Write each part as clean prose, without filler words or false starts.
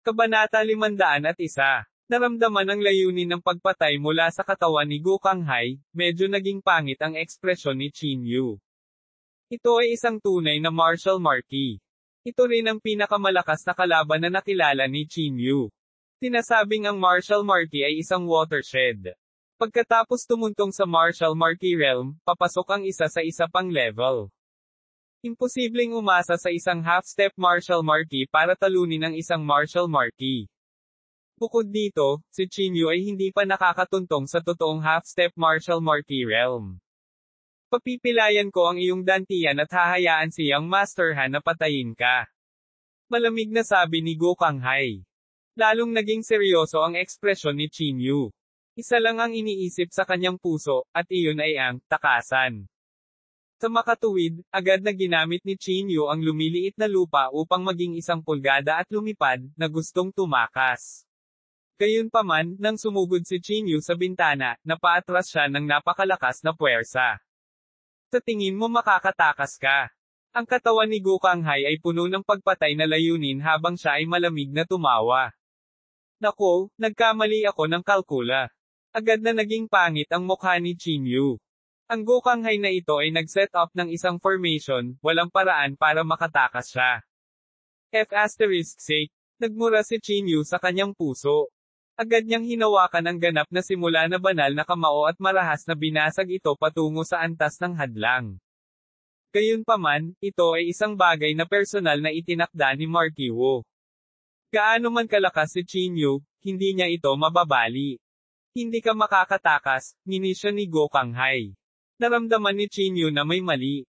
Kabanata 501. Naramdaman ang layunin ng pagpatay mula sa katawan ni Gokang Hai, medyo naging pangit ang ekspresyon ni Qin Yu. Ito ay isang tunay na martial marquee. Ito rin ang pinakamalakas na kalaban na nakilala ni Qin Yu. Tinasabing ang martial marquee ay isang watershed. Pagkatapos tumuntong sa martial marquee realm, papasok ang isa sa isa pang level. Imposibleng umasa sa isang half-step martial marquee para talunin ang isang martial marquee. Bukod dito, si Qin Yu ay hindi pa nakakatuntong sa totoong half-step martial marquee realm. Papipilayan ko ang iyong dantian at hahayaan siyang masterhan na patayin ka. Malamig na sabi ni Gokang Hai. Lalong naging seryoso ang ekspresyon ni Qin Yu. Isa lang ang iniisip sa kanyang puso, at iyon ay ang takasan. Sa makatuwid, agad na ginamit ni Qin Yu ang lumiliit na lupa upang maging 1 pulgada at lumipad, na gustong tumakas. Gayunpaman, nang sumugod si Qin Yu sa bintana, napaatras siya ng napakalakas na puwersa. Sa tingin mo makakatakas ka. Ang katawan ni Gokang Hai ay puno ng pagpatay na layunin habang siya ay malamig na tumawa. Nako, nagkamali ako ng kalkula. Agad na naging pangit ang mukha ni Qin Yu. Ang Gokang Hai na ito ay nag-set up ng isang formation, walang paraan para makatakas siya. F***sake, nagmura si Qin Yu sa kanyang puso. Agad niyang hinawakan ang ganap na simula na banal na kamao at marahas na binasag ito patungo sa antas ng hadlang. Gayunpaman, ito ay isang bagay na personal na itinakda ni Marquis Wu. Gaano man kalakas si Qin Yu, hindi niya ito mababali. Hindi ka makakatakas, nginisya ni Gokang Hai. Naramdaman ni Qin Yu na may mali.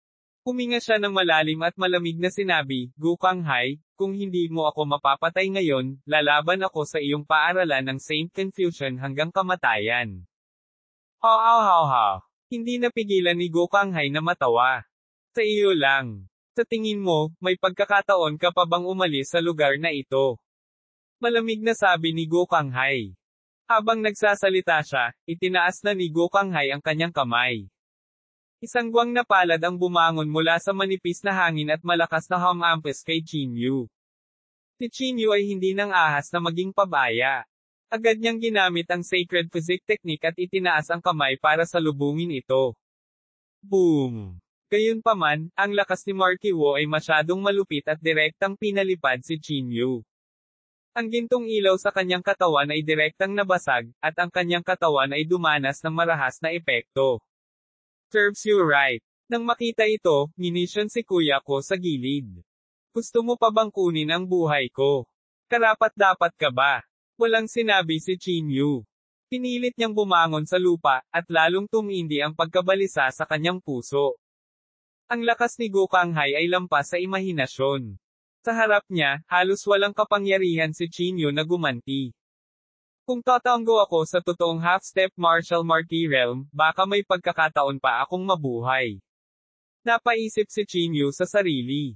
Huminga siya ng malalim at malamig na sinabi, Gokang Hai, kung hindi mo ako mapapatay ngayon, lalaban ako sa iyong paaralan ng Saint Confucian hanggang kamatayan. Ha. Hindi napigilan ni Gokang Hai na matawa. Sa iyo lang. Sa tingin mo, may pagkakataon ka pa bang umalis sa lugar na ito? Malamig na sabi ni Gokang Hai. Habang nagsasalita siya, itinaas na ni Gokang Hai ang kanyang kamay. Isang guwang na palad ang bumangon mula sa manipis na hangin at malakas na humampas kay Qin Yu. Si Qin Yu ay hindi nang ahas na maging pabaya. Agad niyang ginamit ang Sacred Physique Technique at itinaas ang kamay para salubungin ito. Boom! Gayunpaman, ang lakas ni Marquis Wu ay masyadong malupit at direktang pinalipad si Qin Yu. Ang gintong ilaw sa kanyang katawan ay direktang nabasag, at ang kanyang katawan ay dumanas ng marahas na epekto. Serves you right. Nang makita ito, ginisyon si kuya ko sa gilid. Gusto mo pa bang kunin ang buhay ko? Karapat-dapat ka ba? Walang sinabi si Qin Yu. Pinilit niyang bumangon sa lupa, at lalong tumindi ang pagkabalisa sa kanyang puso. Ang lakas ni Gokang Hai ay lampas sa imahinasyon. Sa harap niya, halos walang kapangyarihan si Qin Yu na gumanti. Kung tatanggo ako sa totoong half-step martial marquee realm, baka may pagkakataon pa akong mabuhay. Napaisip si Qin Yu sa sarili.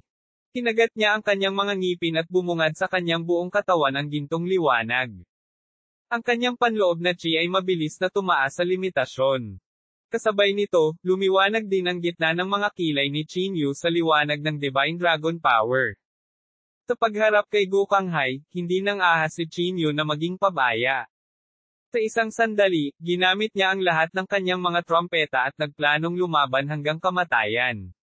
Kinagat niya ang kanyang mga ngipin at bumungad sa kanyang buong katawan ang gintong liwanag. Ang kanyang panloob na chi ay mabilis na tumaas sa limitasyon. Kasabay nito, lumiwanag din ang gitna ng mga kilay ni Qin Yu sa liwanag ng Divine Dragon Power. Sa pagharap kay Gokang Hai, hindi nang ahas si Qin Yu na maging pabaya. Sa isang sandali, ginamit niya ang lahat ng kanyang mga trompeta at nagplanong lumaban hanggang kamatayan.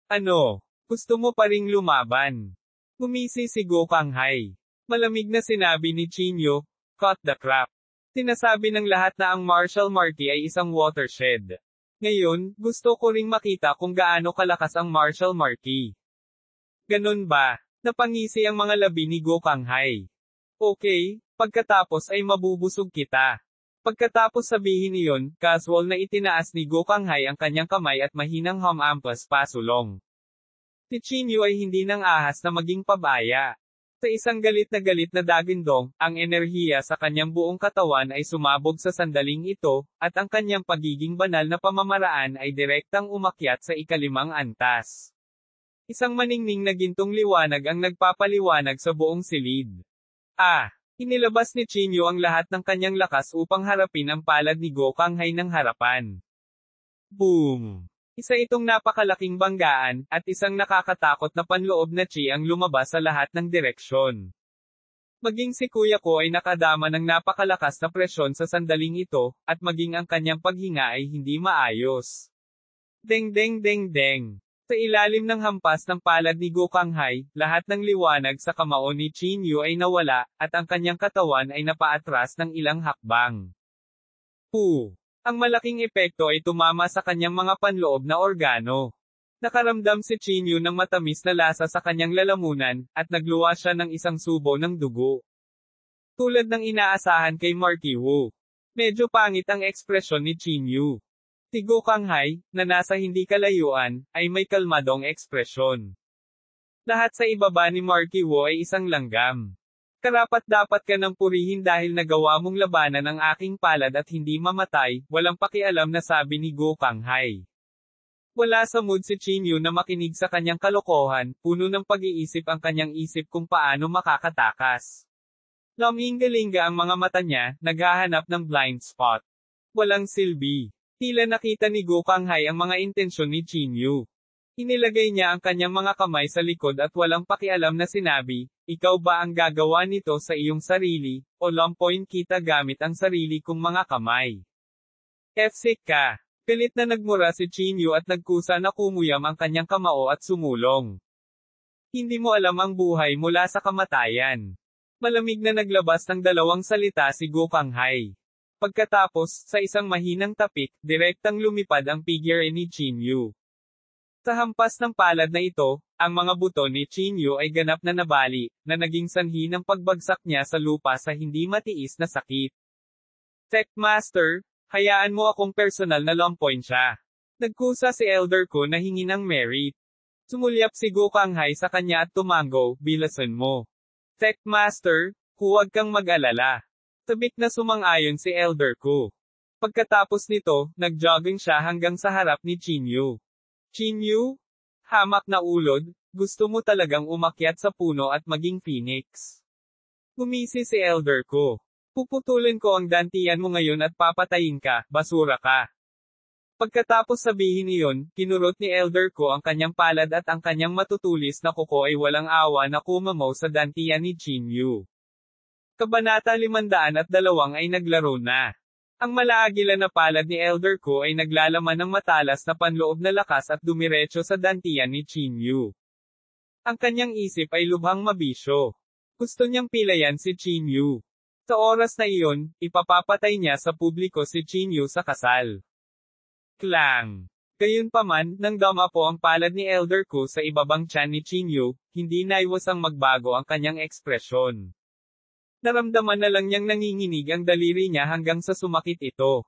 Ano? Gusto mo pa ring lumaban? Ngumisi si Gokang Hai. Malamig na sinabi ni Qin Yu, cut the crap. Sinasabi ng lahat na ang martial marquee ay isang watershed. Ngayon, gusto ko ring makita kung gaano kalakas ang martial marquee. Ganun ba? Napangisi ang mga labi ni Gokang Hai. Okay, pagkatapos ay mabubusog kita. Pagkatapos sabihin iyon, casual na itinaas ni Gokang Hai ang kanyang kamay at mahinang humampas pasulong. Si Qin Yu ay hindi nang ahas na maging pabaya. Sa isang galit na dagindong, ang enerhiya sa kanyang buong katawan ay sumabog sa sandaling ito, at ang kanyang pagiging banal na pamamaraan ay direktang umakyat sa ikalimang antas. Isang maningning na gintong liwanag ang nagpapaliwanag sa buong silid. Inilabas ni Qin Yu ang lahat ng kanyang lakas upang harapin ang palad ni Gokang Hai ng harapan. Boom! Isa itong napakalaking banggaan, at isang nakakatakot na panloob na chi ang lumabas sa lahat ng direksyon. Maging si kuya ko ay nakadama ng napakalakas na presyon sa sandaling ito, at maging ang kanyang paghinga ay hindi maayos. Deng deng deng deng. Sa ilalim ng hampas ng palad ni Gokanghay, lahat ng liwanag sa kamao ni Chinyu ay nawala, at ang kanyang katawan ay napaatras ng ilang hakbang. Ang malaking epekto ay tumama sa kanyang mga panloob na organo. Nakaramdam si Chinyu ng matamis na lasa sa kanyang lalamunan, at nagluwa siya ng isang subo ng dugo. Tulad ng inaasahan kay Marky Wu. Medyo pangit ang ekspresyon ni Chinyu. Si Gokanghay, na nasa hindi kalayuan, ay may kalmadong ekspresyon. Lahat sa ibaba ni Marky Wu ay isang langgam. Karapat-dapat ka nang purihin dahil nagawa mong labanan ang aking palad at hindi mamatay, walang pakialam na sabi ni Gokanghay. Wala sa mood si Chinyu na makinig sa kanyang kalokohan, puno ng pag-iisip ang kanyang isip kung paano makakatakas. Laminggalinga ang mga mata niya, naghahanap ng blind spot. Walang silbi. Tila nakita ni Gokanghay ang mga intensyon ni Chinyu. Inilagay niya ang kanyang mga kamay sa likod at walang pakialam na sinabi, ikaw ba ang gagawa nito sa iyong sarili, o lampoin kita gamit ang sarili kong mga kamay? F-sick ka. Pilit na nagmura si Chinyu at nagkusa na kumuyam ang kanyang kamao at sumulong. Hindi mo alam ang buhay mula sa kamatayan. Malamig na naglabas ng dalawang salita si Gokanghay. Pagkatapos, sa isang mahinang tapik, direktang lumipad ang figure ni Chinyu. Sa hampas ng palad na ito, ang mga buto ni Chinyu ay ganap na nabali, na naging sanhi ng pagbagsak niya sa lupa sa hindi matiis na sakit. Tech Master, hayaan mo akong personal na lampoin siya. Nagkusa si elder ko na hingi ng merit. Sumulyap si Gokanghay sa kanya at tumango, bilasan mo. Tech Master, huwag kang mag-alala. Tabik na sumang-ayon si elder ko. Pagkatapos nito, nag-jogging siya hanggang sa harap ni Chinyu. Chinyu? Hamak na ulod, gusto mo talagang umakyat sa puno at maging phoenix. Gumisi si elder ko. Puputulin ko ang dantian mo ngayon at papatayin ka, basura ka. Pagkatapos sabihin iyon, kinurot ni elder ko ang kanyang palad at ang kanyang matutulis na kuko ay walang awa na kumamaw sa dantian ni Chinyu. Kabanata 502 ay naglaro na. Ang malaagila na palad ni elder ko ay naglalaman ng matalas na panloob na lakas at dumiretso sa dantian ni Chinyu. Ang kanyang isip ay lubhang mabisyo. Gusto niyang pilayan si Chinyu. Sa oras na iyon, ipapapatay niya sa publiko si Chinyu sa kasal. Klang! Gayunpaman, nang dama po ang palad ni elder ko sa ibabang tiyan ni Chinyu, hindi naiwasang magbago ang kanyang ekspresyon. Naramdaman na lang niyang nanginginig ang daliri niya hanggang sa sumakit ito.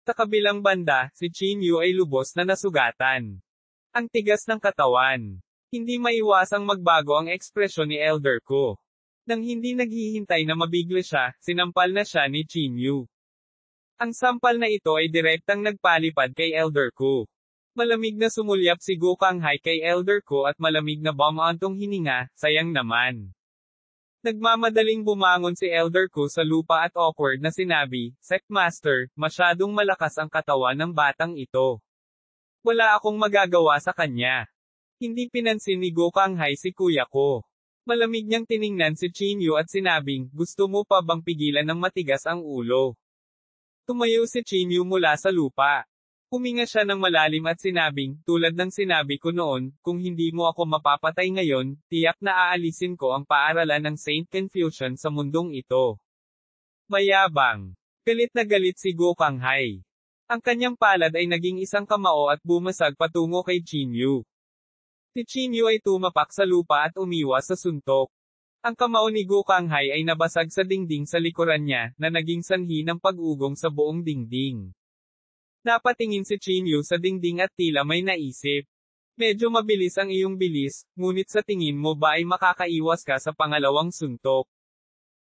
Sa kabilang banda, si Chinyu ay lubos na nasugatan. Ang tigas ng katawan. Hindi maiwasang magbago ang ekspresyon ni elder ko. Nang hindi naghihintay na mabigla siya, sinampal na siya ni Chinyu. Ang sampal na ito ay direktang nagpalipad kay elder ko. Malamig na sumulyap si Gokanghay kay elder ko at malamig na bumantong hininga, sayang naman. Nagmamadaling bumangon si elder ko sa lupa at awkward na sinabi, Sect Master, masyadong malakas ang katawan ng batang ito. Wala akong magagawa sa kanya. Hindi pinansin ni Gokanghay si kuya ko. Malamig niyang tiningnan si Chinyu at sinabing, gusto mo pa bang pigilan ng matigas ang ulo? Tumayo si Chinyu mula sa lupa. Huminga siya ng malalim at sinabing, tulad ng sinabi ko noon, kung hindi mo ako mapapatay ngayon, tiyak na aalisin ko ang paaralan ng Saint Confucian sa mundong ito. Mayabang. Galit na galit si Gokanghay. Ang kanyang palad ay naging isang kamao at bumasag patungo kay Chinyu. Si Chinyu ay tumapak sa lupa at umiwas sa suntok. Ang kamao ni Gokanghay ay nabasag sa dingding sa likuran niya, na naging sanhi ng pag-ugong sa buong dingding. Napatingin si Chinyu sa dingding at tila may naisip. Medyo mabilis ang iyong bilis, ngunit sa tingin mo ba ay makakaiwas ka sa pangalawang suntok?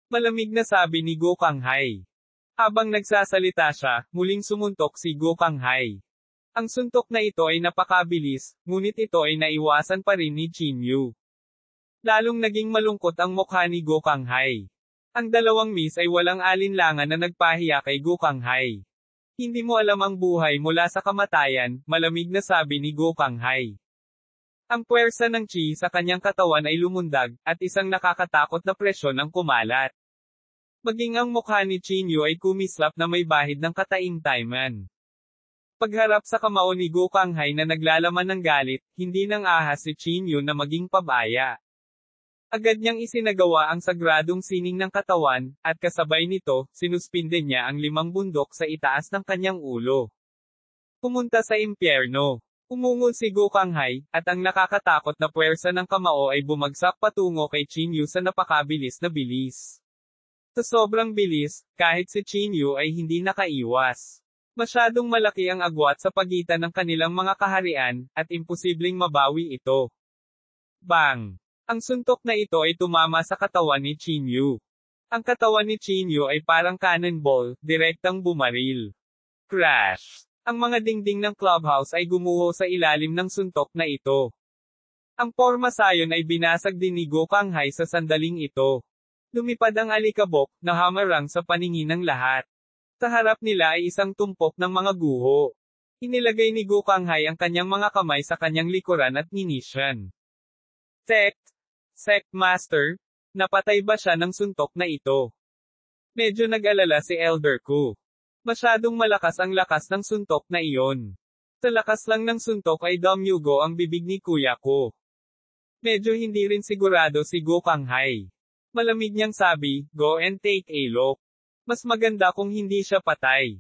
Malamig na sabi ni Gokanghay. Habang nagsasalita siya, muling sumuntok si Gokanghay. Ang suntok na ito ay napakabilis, ngunit ito ay naiwasan pa rin ni Chinyu. Lalong naging malungkot ang mukha ni Gokanghay. Ang dalawang miss ay walang alinlangan na nagpahiya kay Gokanghay. Hindi mo alam ang buhay mula sa kamatayan, malamig na sabi ni Gokanghay. Ang puwersa ng chi sa kanyang katawan ay lumundag, at isang nakakatakot na presyon ang kumalat. Maging ang mukha ni Chinyu ay kumislap na may bahid ng kataimtayman. Pagharap sa kamao ni Gokanghay na naglalaman ng galit, hindi nang ahas si Chinyu na maging pabaya. Agad niyang isinagawa ang sagradong sining ng katawan, at kasabay nito, sinuspinde niya ang 5 bundok sa itaas ng kanyang ulo. Pumunta sa impyerno. Umungol si Gokanghay, at ang nakakatakot na puwersa ng kamao ay bumagsak patungo kay Chinyu sa napakabilis na bilis. Sa sobrang bilis, kahit si Chinyu ay hindi nakaiwas. Masyadong malaki ang agwat sa pagitan ng kanilang mga kaharian, at imposibleng mabawi ito. Bang! Ang suntok na ito ay tumama sa katawan ni Chinyu. Ang katawan ni Chinyu ay parang cannonball, direktang bumaril. Crash! Ang mga dingding ng clubhouse ay gumuho sa ilalim ng suntok na ito. Ang porma sayon ay binasag din ni Gokanghay sa sandaling ito. Lumipad ang alikabok, na hamarang sa paningin ng lahat. Sa harap nila ay isang tumpok ng mga guho. Inilagay ni Gokanghay ang kanyang mga kamay sa kanyang likuran at nginisyan. Sect Master, napatay ba siya ng suntok na ito? Medyo nag-alala si Elder Ku. Masyadong malakas ang lakas ng suntok na iyon. Sa lakas lang ng suntok ay damyugo ang bibig ni Kuya Ko. Medyo hindi rin sigurado si Gokanghay. Malamig niyang sabi, go and take a look. Mas maganda kung hindi siya patay.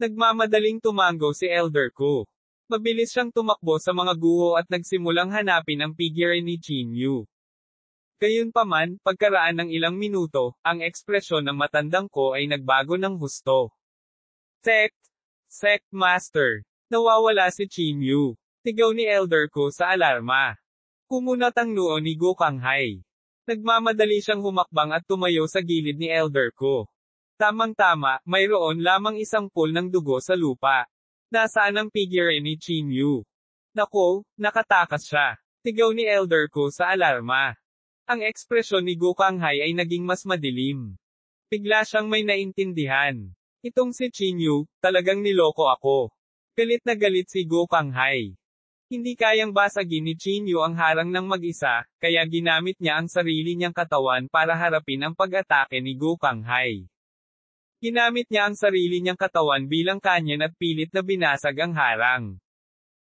Nagmamadaling tumango si Elder Ku. Mabilis siyang tumakbo sa mga guho at nagsimulang hanapin ang figure ni Chinyu. Gayunpaman, pagkaraan ng ilang minuto, ang ekspresyon ng matandang ko ay nagbago ng husto. Sect Master. Nawawala si Chinyu. Sigaw ni Elder Ku sa alarma. Kumunat ang noo ni Gokanghay. Nagmamadali siyang humakbang at tumayo sa gilid ni Elder Ku. Tamang-tama, mayroon lamang isang pool ng dugo sa lupa. Nasaan ang figure ni Chinyu? Nako, nakatakas siya. Sigaw ni Elder Ku sa alarma. Ang ekspresyon ni Gokanghay ay naging mas madilim. Bigla siyang may naintindihan. Itong si Chinyu, talagang niloko ako. Galit na galit si Gokanghay. Hindi kayang basagin ni Chinyu ang harang ng mag-isa, kaya ginamit niya ang sarili niyang katawan para harapin ang pag-atake ni Gokanghay. Ginamit niya ang sarili niyang katawan bilang kanyan at pilit na binasag ang harang.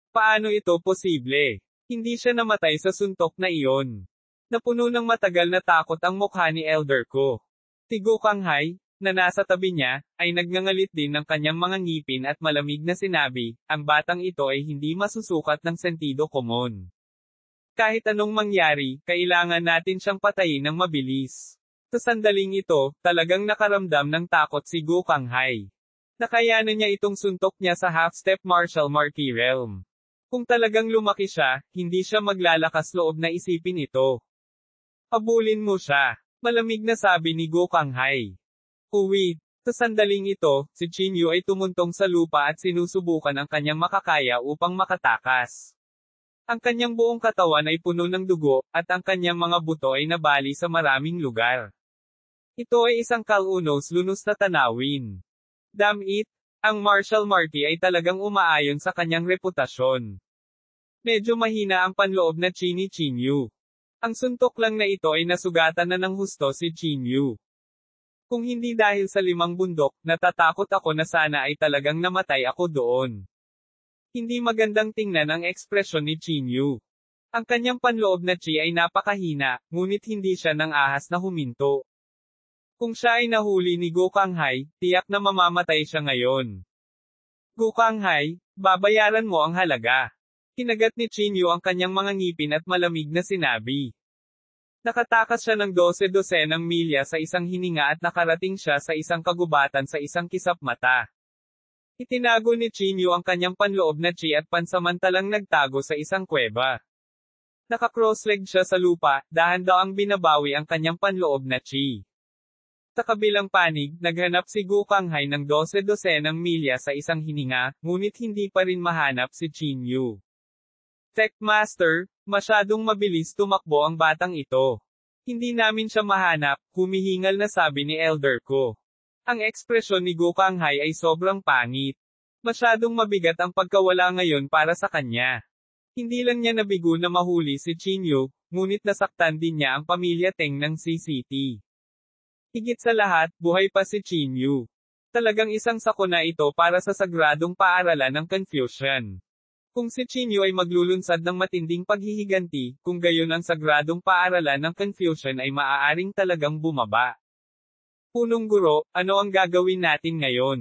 Paano ito posible? Hindi siya namatay sa suntok na iyon. Napuno ng matagal na takot ang mukha ni Elder Ku. Si Gokanghay, na nasa tabi niya, ay nagngangalit din ng kanyang mga ngipin at malamig na sinabi, ang batang ito ay hindi masusukat ng sentido komon. Kahit anong mangyari, kailangan natin siyang patayin ng mabilis. Sa sandaling ito, talagang nakaramdam ng takot si Gokanghay. Nakayanan niya itong suntok niya sa half-step martial marquee realm. Kung talagang lumaki siya, hindi siya maglalakas loob na isipin ito. Habulin mo siya. Malamig na sabi ni Gokanghay. Uwi. Sa sandaling ito, si Chinyu ay tumuntong sa lupa at sinusubukan ang kanyang makakaya upang makatakas. Ang kanyang buong katawan ay puno ng dugo, at ang kanyang mga buto ay nabali sa maraming lugar. Ito ay isang kalunos-lunos na tanawin. Damn it! Ang martial marquee ay talagang umaayon sa kanyang reputasyon. Medyo mahina ang panloob na chi ni Chinyu. Ang suntok lang na ito ay nasugatan na ng husto si Chinyu. Kung hindi dahil sa 5 bundok, natatakot ako na sana ay talagang namatay ako doon. Hindi magandang tingnan ang ekspresyon ni Chinyu. Ang kanyang panloob na chi ay napakahina, ngunit hindi siya nang ahas na huminto. Kung siya ay nahuli ni Gokanghay, tiyak na mamamatay siya ngayon. Gokanghay, babayaran mo ang halaga. Kinagat ni Chinyu ang kanyang mga ngipin at malamig na sinabi. Nakatakas siya ng 12 ng milya sa isang hininga at nakarating siya sa isang kagubatan sa isang kisap mata. Itinago ni Chinyu ang kanyang panloob na chi at pansamantalang nagtago sa isang kuweba. Naka-cross-leg siya sa lupa, dahan-daang binabawi ang kanyang panloob na chi. Sa kabilang panig, naghanap si Gokanghay ng 12 ng milya sa isang hininga, ngunit hindi pa rin mahanap si Chinyu. Tech Master, masyadong mabilis tumakbo ang batang ito. Hindi namin siya mahanap, humihingal na sabi ni Elder Ku. Ang ekspresyon ni Gokanghay ay sobrang pangit. Masyadong mabigat ang pagkawala ngayon para sa kanya. Hindi lang niya nabigo na mahuli si Chinyu, ngunit nasaktan din niya ang pamilya Teng ng CCT. Higit sa lahat, buhay pa si Chinyu. Talagang isang sakuna ito para sa sagradong paaralan ng Confucian. Kung si Chinyu ay maglulunsad ng matinding paghihiganti, kung gayon ang sagradong paaralan ng Confucian ay maaaring talagang bumaba. Punong guro, ano ang gagawin natin ngayon?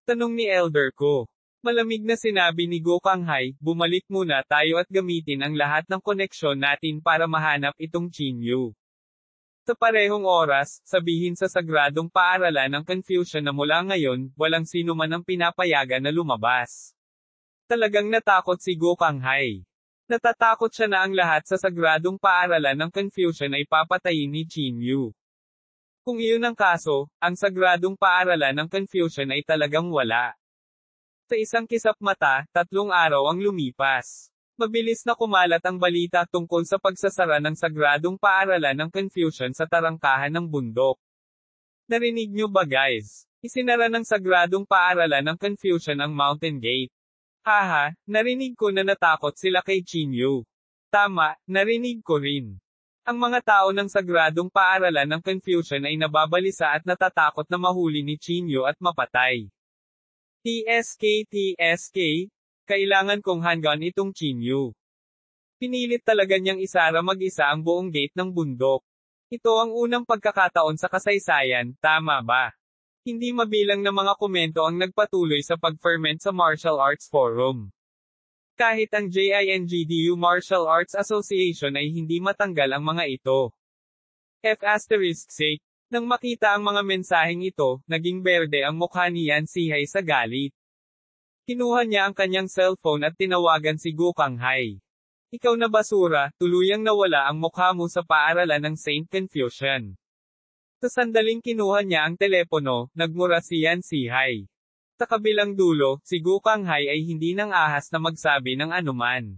Tanong ni elder ko. Malamig na sinabi ni Gokanghay, bumalik muna tayo at gamitin ang lahat ng koneksyon natin para mahanap itong Chinyu. Sa parehong oras, sabihin sa sagradong paaralan ng Confucian na mula ngayon, walang sino man ang pinapayagan na lumabas. Talagang natakot si Gokanghay. Natatakot siya na ang lahat sa sagradong paaralan ng Confucian ay papatayin ni Chinyu. Kung iyon ang kaso, ang sagradong paaralan ng Confucian ay talagang wala. Sa isang kisap mata, 3 araw ang lumipas. Mabilis na kumalat ang balita tungkol sa pagsasara ng sagradong paaralan ng Confucian sa tarangkahan ng bundok. Narinig niyo ba guys? Isinara ng sagradong paaralan ng Confucian ang Mountain Gate. Haha, narinig ko na natakot sila kay Chinyu. Tama, narinig ko rin. Ang mga tao ng sagradong paaralan ng Confucian ay nababalisa at natatakot na mahuli ni Chinyu at mapatay. TSK, kailangan kong hanggan itong Chinyu. Pinilit talaga niyang isara mag-isa ang buong gate ng bundok. Ito ang unang pagkakataon sa kasaysayan, tama ba? Hindi mabilang na mga komento ang nagpatuloy sa pag-ferment sa Martial Arts Forum. Kahit ang JINGDU Martial Arts Association ay hindi matanggal ang mga ito. F***sake. Nang makita ang mga mensaheng ito, naging berde ang mukha ni Yan Sihay sa galit. Kinuha niya ang kanyang cellphone at tinawagan si Gokanghay. Ikaw na basura, tuluyang nawala ang mukha mo sa paaralan ng Saint Confucian. Sa sandaling kinuha niya ang telepono, nagmura si Yan Sihay. Sa kabilang dulo, si Gokanghay ay hindi nang ahas na magsabi ng anuman.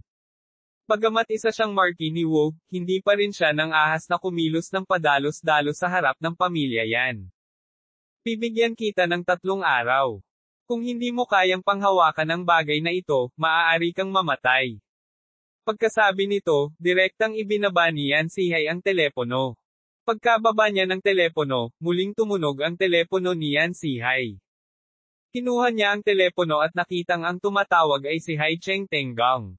Bagamat isa siyang marquis ni Wu, hindi pa rin siya nang ahas na kumilos ng padalos-dalos sa harap ng pamilya Yan. Bibigyan kita ng 3 araw. Kung hindi mo kayang panghawakan ang bagay na ito, maaari kang mamatay. Pagkasabi nito, direktang ibinaba ni Yan Sihay ang telepono. Pagkababa niya ng telepono, muling tumunog ang telepono ni Yan Sihay. Kinuha niya ang telepono at nakitang ang tumatawag ay si Hai Cheng Tenggang.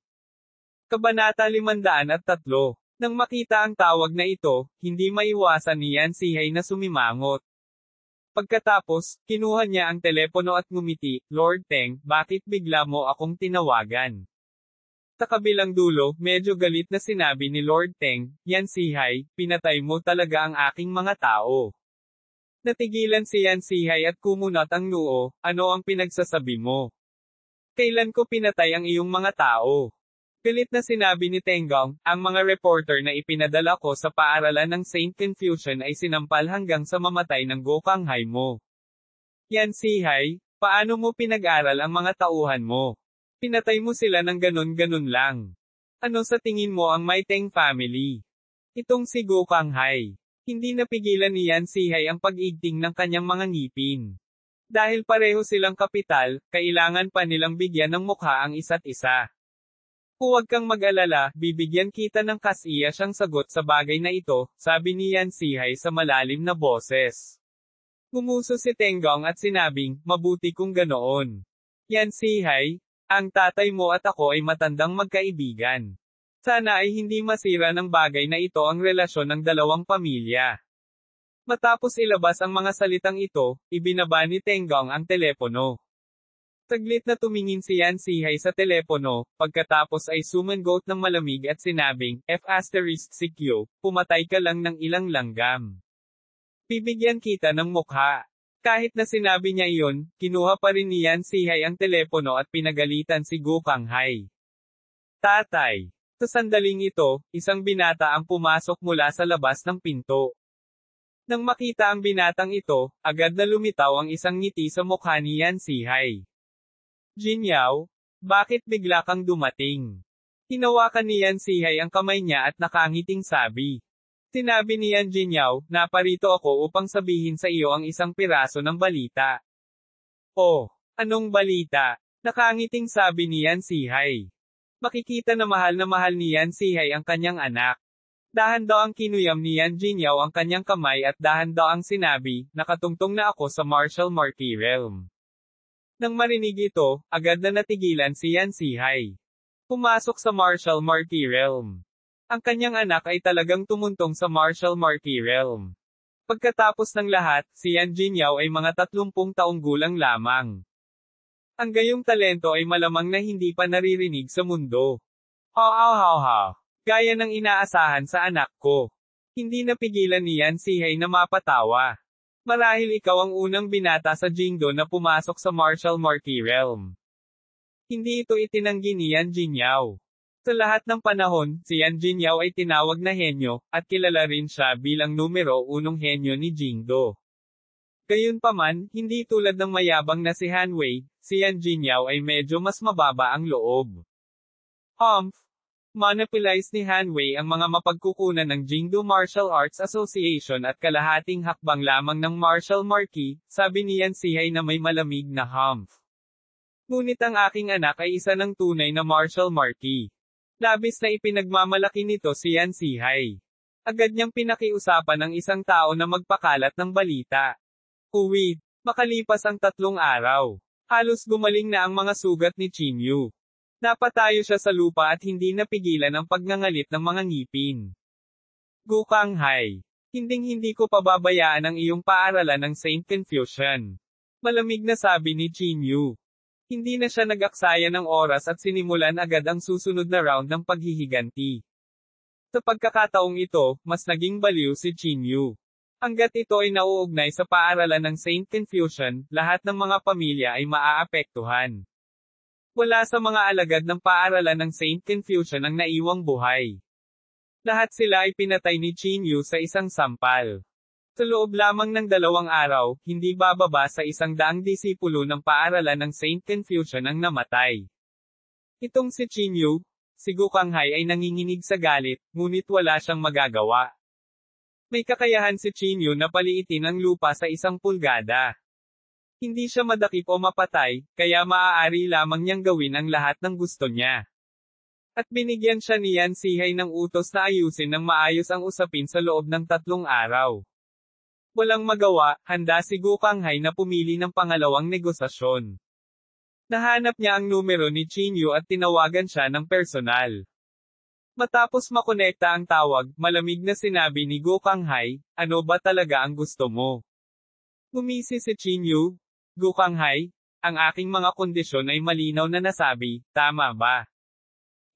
Kabanata 503. Nang makita ang tawag na ito, hindi maiwasan ni Yan Sihay na sumimangot. Pagkatapos, kinuha niya ang telepono at ngumiti, Lord Teng, bakit bigla mo akong tinawagan? Sa kabilang dulo, medyo galit na sinabi ni Lord Teng, Yan Sihay, pinatay mo talaga ang aking mga tao. Natigilan si Yan Sihay at kumunat ang noo, ano ang pinagsasabi mo? Kailan ko pinatay ang iyong mga tao? Galit na sinabi ni Tenggang, ang mga reporter na ipinadala ko sa paaralan ng Saint Confucian ay sinampal hanggang sa mamatay ng Gokanghay mo. Yan Sihay, paano mo pinag-aral ang mga tauhan mo? Pinatay mo sila ng ganon-ganon lang. Ano sa tingin mo ang Mai Teng family? Itong si Gokanghay. Hindi napigilan ni Yan Sihay ang pag-igting ng kanyang mga ngipin. Dahil pareho silang kapital, kailangan pa nilang bigyan ng mukha ang isa't isa. Huwag kang mag-alala, bibigyan kita ng kasiya siyang sagot sa bagay na ito, sabi ni Yan Sihay sa malalim na boses. Gumuso si Tenggang at sinabing, mabuti kung ganoon. Yan Sihay, ang tatay mo at ako ay matandang magkaibigan. Sana ay hindi masira ng bagay na ito ang relasyon ng dalawang pamilya. Matapos ilabas ang mga salitang ito, ibinaba ni Tenggang ang telepono. Saglit na tumingin si Yan Sihay sa telepono, pagkatapos ay sumangot ng malamig at sinabing, F***CQ, pumatay ka lang ng ilang langgam. Bibigyan kita ng mukha. Kahit na sinabi niya iyon, kinuha pa rin ni Yan Sihay ang telepono at pinagalitan si Gokanghay. Tatay. Sa sandaling ito, isang binata ang pumasok mula sa labas ng pinto. Nang makita ang binatang ito, agad na lumitaw ang isang ngiti sa mukha ni Yan Sihay. Jinyao, bakit bigla kang dumating? Hinawakan ni Yan Sihay ang kamay niya at nakangiting sabi. Sinabi ni Yan Jinyao, naparito ako upang sabihin sa iyo ang isang piraso ng balita. Oh, anong balita? Nakangiting sabi ni Yan Sihay. Makikita na mahal ni Yan Zihay ang kanyang anak. Dahan daw ang kinuyam ni Yan Jinyaw ang kanyang kamay at dahan daw ang sinabi, nakatungtong na ako sa martial marquee realm. Nang marinig ito, agad na natigilan si Yan Zihay. Pumasok sa martial marquee realm. Ang kanyang anak ay talagang tumuntong sa martial marquee realm. Pagkatapos ng lahat, si Yan Jinyaw ay mga 30 taong gulang lamang. Ang gayong talento ay malamang na hindi pa naririnig sa mundo. Ha. Gaya ng inaasahan sa anak ko. Hindi napigilan ni Yan Zihay na mapatawa. Marahil ikaw ang unang binata sa Jingdo na pumasok sa martial marquee realm. Hindi ito itinanggi ni Yan Jinyaw. Sa lahat ng panahon, si Yan Jinyaw ay tinawag na henyo, at kilala rin siya bilang numero 1 henyo ni Jingdo. Gayunpaman, hindi tulad ng mayabang na si Han Wei, si Yan Jinyaw ay medyo mas mababa ang loob. Monopolize ni Han Wei ang mga mapagkukunan ng Jingdo Martial Arts Association at kalahating hakbang lamang ng martial marquee, sabi ni Yan Zihay na may malamig na humph. Ngunit ang aking anak ay isa ng tunay na martial marquee. Labis na ipinagmamalaki nito si Yan Zihay. Agad niyang pinakiusapan ng isang tao na magpakalat ng balita. Makalipas ang 3 araw. Halos gumaling na ang mga sugat ni Chinyu. Napatayo siya sa lupa at hindi napigilan ang pagngangalit ng mga ngipin. Gukanghai. Hinding-hindi ko pababayaan ang iyong paaralan ng Saint Confucian. Malamig na sabi ni Chinyu. Hindi na siya nag-aksaya ng oras at sinimulan agad ang susunod na round ng paghihiganti. Sa pagkakataong ito, mas naging baliw si Chinyu. Hanggat ito ay nauugnay sa paaralan ng Saint Confucian, lahat ng mga pamilya ay maaapektuhan. Wala sa mga alagad ng paaralan ng Saint Confucian ang naiwang buhay. Lahat sila ay pinatay ni Chinyu sa isang sampal. Sa loob lamang ng 2 araw, hindi bababa sa 100 disipulo ng paaralan ng Saint Confucian ang namatay. Itong si Chinyu, si Gukanghai ay nanginginig sa galit, ngunit wala siyang magagawa. May kakayahan si Chinyu na paliitin ang lupa sa 1 pulgada. Hindi siya madakip o mapatay, kaya maaari lamang niyang gawin ang lahat ng gusto niya. At binigyan siya ni Yan Zihay ng utos na ayusin ng maayos ang usapin sa loob ng 3 araw. Walang magawa, handa si Gukanghai na pumili ng pangalawang negosasyon. Nahanap niya ang numero ni Chinyu at tinawagan siya ng personal. Matapos makonekta ang tawag, malamig na sinabi ni Gukanghai, ano ba talaga ang gusto mo? Ngumisi si Chinyu. Gukanghai, ang aking mga kondisyon ay malinaw na nasabi, tama ba?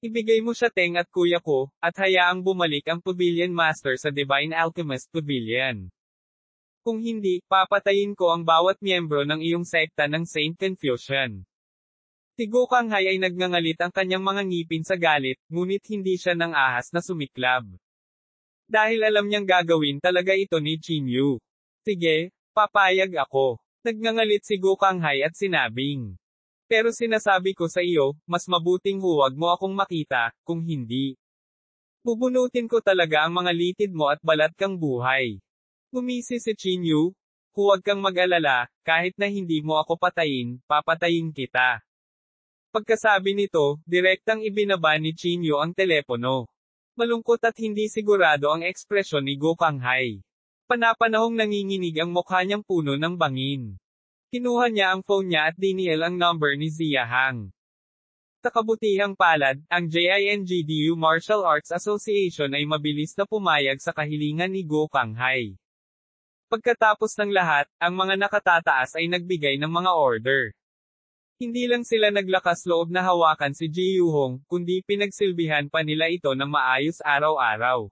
Ibigay mo siya Teng at kuya ko, at hayaang bumalik ang Pavilion Master sa Divine Alchemist Pavilion. Kung hindi, papatayin ko ang bawat miyembro ng iyong sekta ng Saint Confucian. Si Gukanghai ay nagngangalit ang kanyang mga ngipin sa galit, ngunit hindi siya nang ahas na sumiklab. Dahil alam niyang gagawin talaga ito ni Chinyu. Sige, papayag ako. Nagngangalit si Gukanghai at sinabing. Pero sinasabi ko sa iyo, mas mabuting huwag mo akong makita, kung hindi. Bubunutin ko talaga ang mga litid mo at balat kang buhay. Gumisi si Chinyu. Huwag kang mag-alala, kahit na hindi mo ako patayin, papatayin kita. Pagkasabi nito, direktang ibinaba ni Chinyu ang telepono. Malungkot at hindi sigurado ang ekspresyon ni Gukanghai. Panapanahong nanginginig ang mukha niyang puno ng bangin. Kinuha niya ang phone niya at dinial ang number ni Zia Hang. Sa kabutihang palad, ang JINGDU Martial Arts Association ay mabilis na pumayag sa kahilingan ni Gukanghai. Pagkatapos ng lahat, ang mga nakatataas ay nagbigay ng mga order. Hindi lang sila naglakas loob na hawakan si Ji Yuhong, kundi pinagsilbihan pa nila ito ng maayos araw-araw.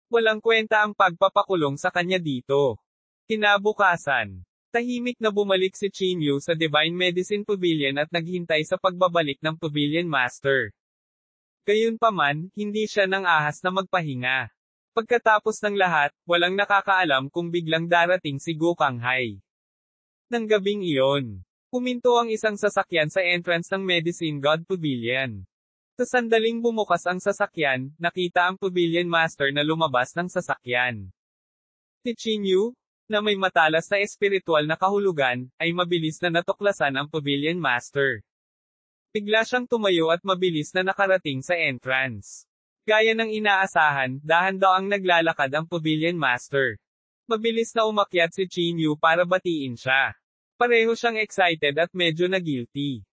Walang kwenta ang pagpapakulong sa kanya dito. Kinabukasan, tahimik na bumalik si Chinyu sa Divine Medicine Pavilion at naghintay sa pagbabalik ng Pavilion Master. Gayunpaman, hindi siya nang ahas na magpahinga. Pagkatapos ng lahat, walang nakakaalam kung biglang darating si Gukanghai. Nang gabing iyon, huminto ang isang sasakyan sa entrance ng Medicine God Pavilion. Sa sandaling bumukas ang sasakyan, nakita ang Pavilion Master na lumabas ng sasakyan. Si Chinyu, na may matalas na espiritual na kahulugan, ay mabilis na natuklasan ang Pavilion Master. Bigla siyang tumayo at mabilis na nakarating sa entrance. Gaya ng inaasahan, dahan-daang naglalakad ang Pavilion Master. Mabilis na umakyat si Qin Yu para batiin siya. Pareho siyang excited at medyo na-guilty.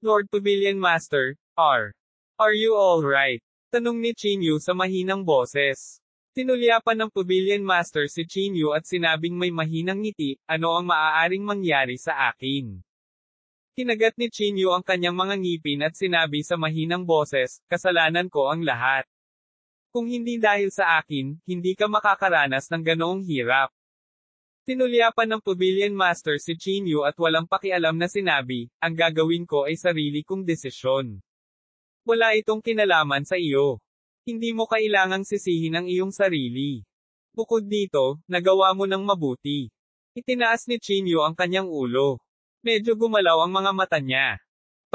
Lord Pavilion Master, are you alright? Tanong ni Qin Yu sa mahinang boses. Tinulyapan ng Pavilion Master si Qin Yu at sinabing may mahinang ngiti, ano ang maaaring mangyari sa akin? Kinagat ni Qin Yu ang kanyang mga ngipin at sinabi sa mahinang boses, kasalanan ko ang lahat. Kung hindi dahil sa akin, hindi ka makakaranas ng ganoong hirap. Tinulyapan ng Pavilion Master si Qin Yu at walang pakialam na sinabi, ang gagawin ko ay sarili kong desisyon. Wala itong kinalaman sa iyo. Hindi mo kailangang sisihin ang iyong sarili. Bukod dito, nagawa mo ng mabuti. Itinaas ni Qin Yu ang kanyang ulo. Medyo gumalaw ang mga mata niya.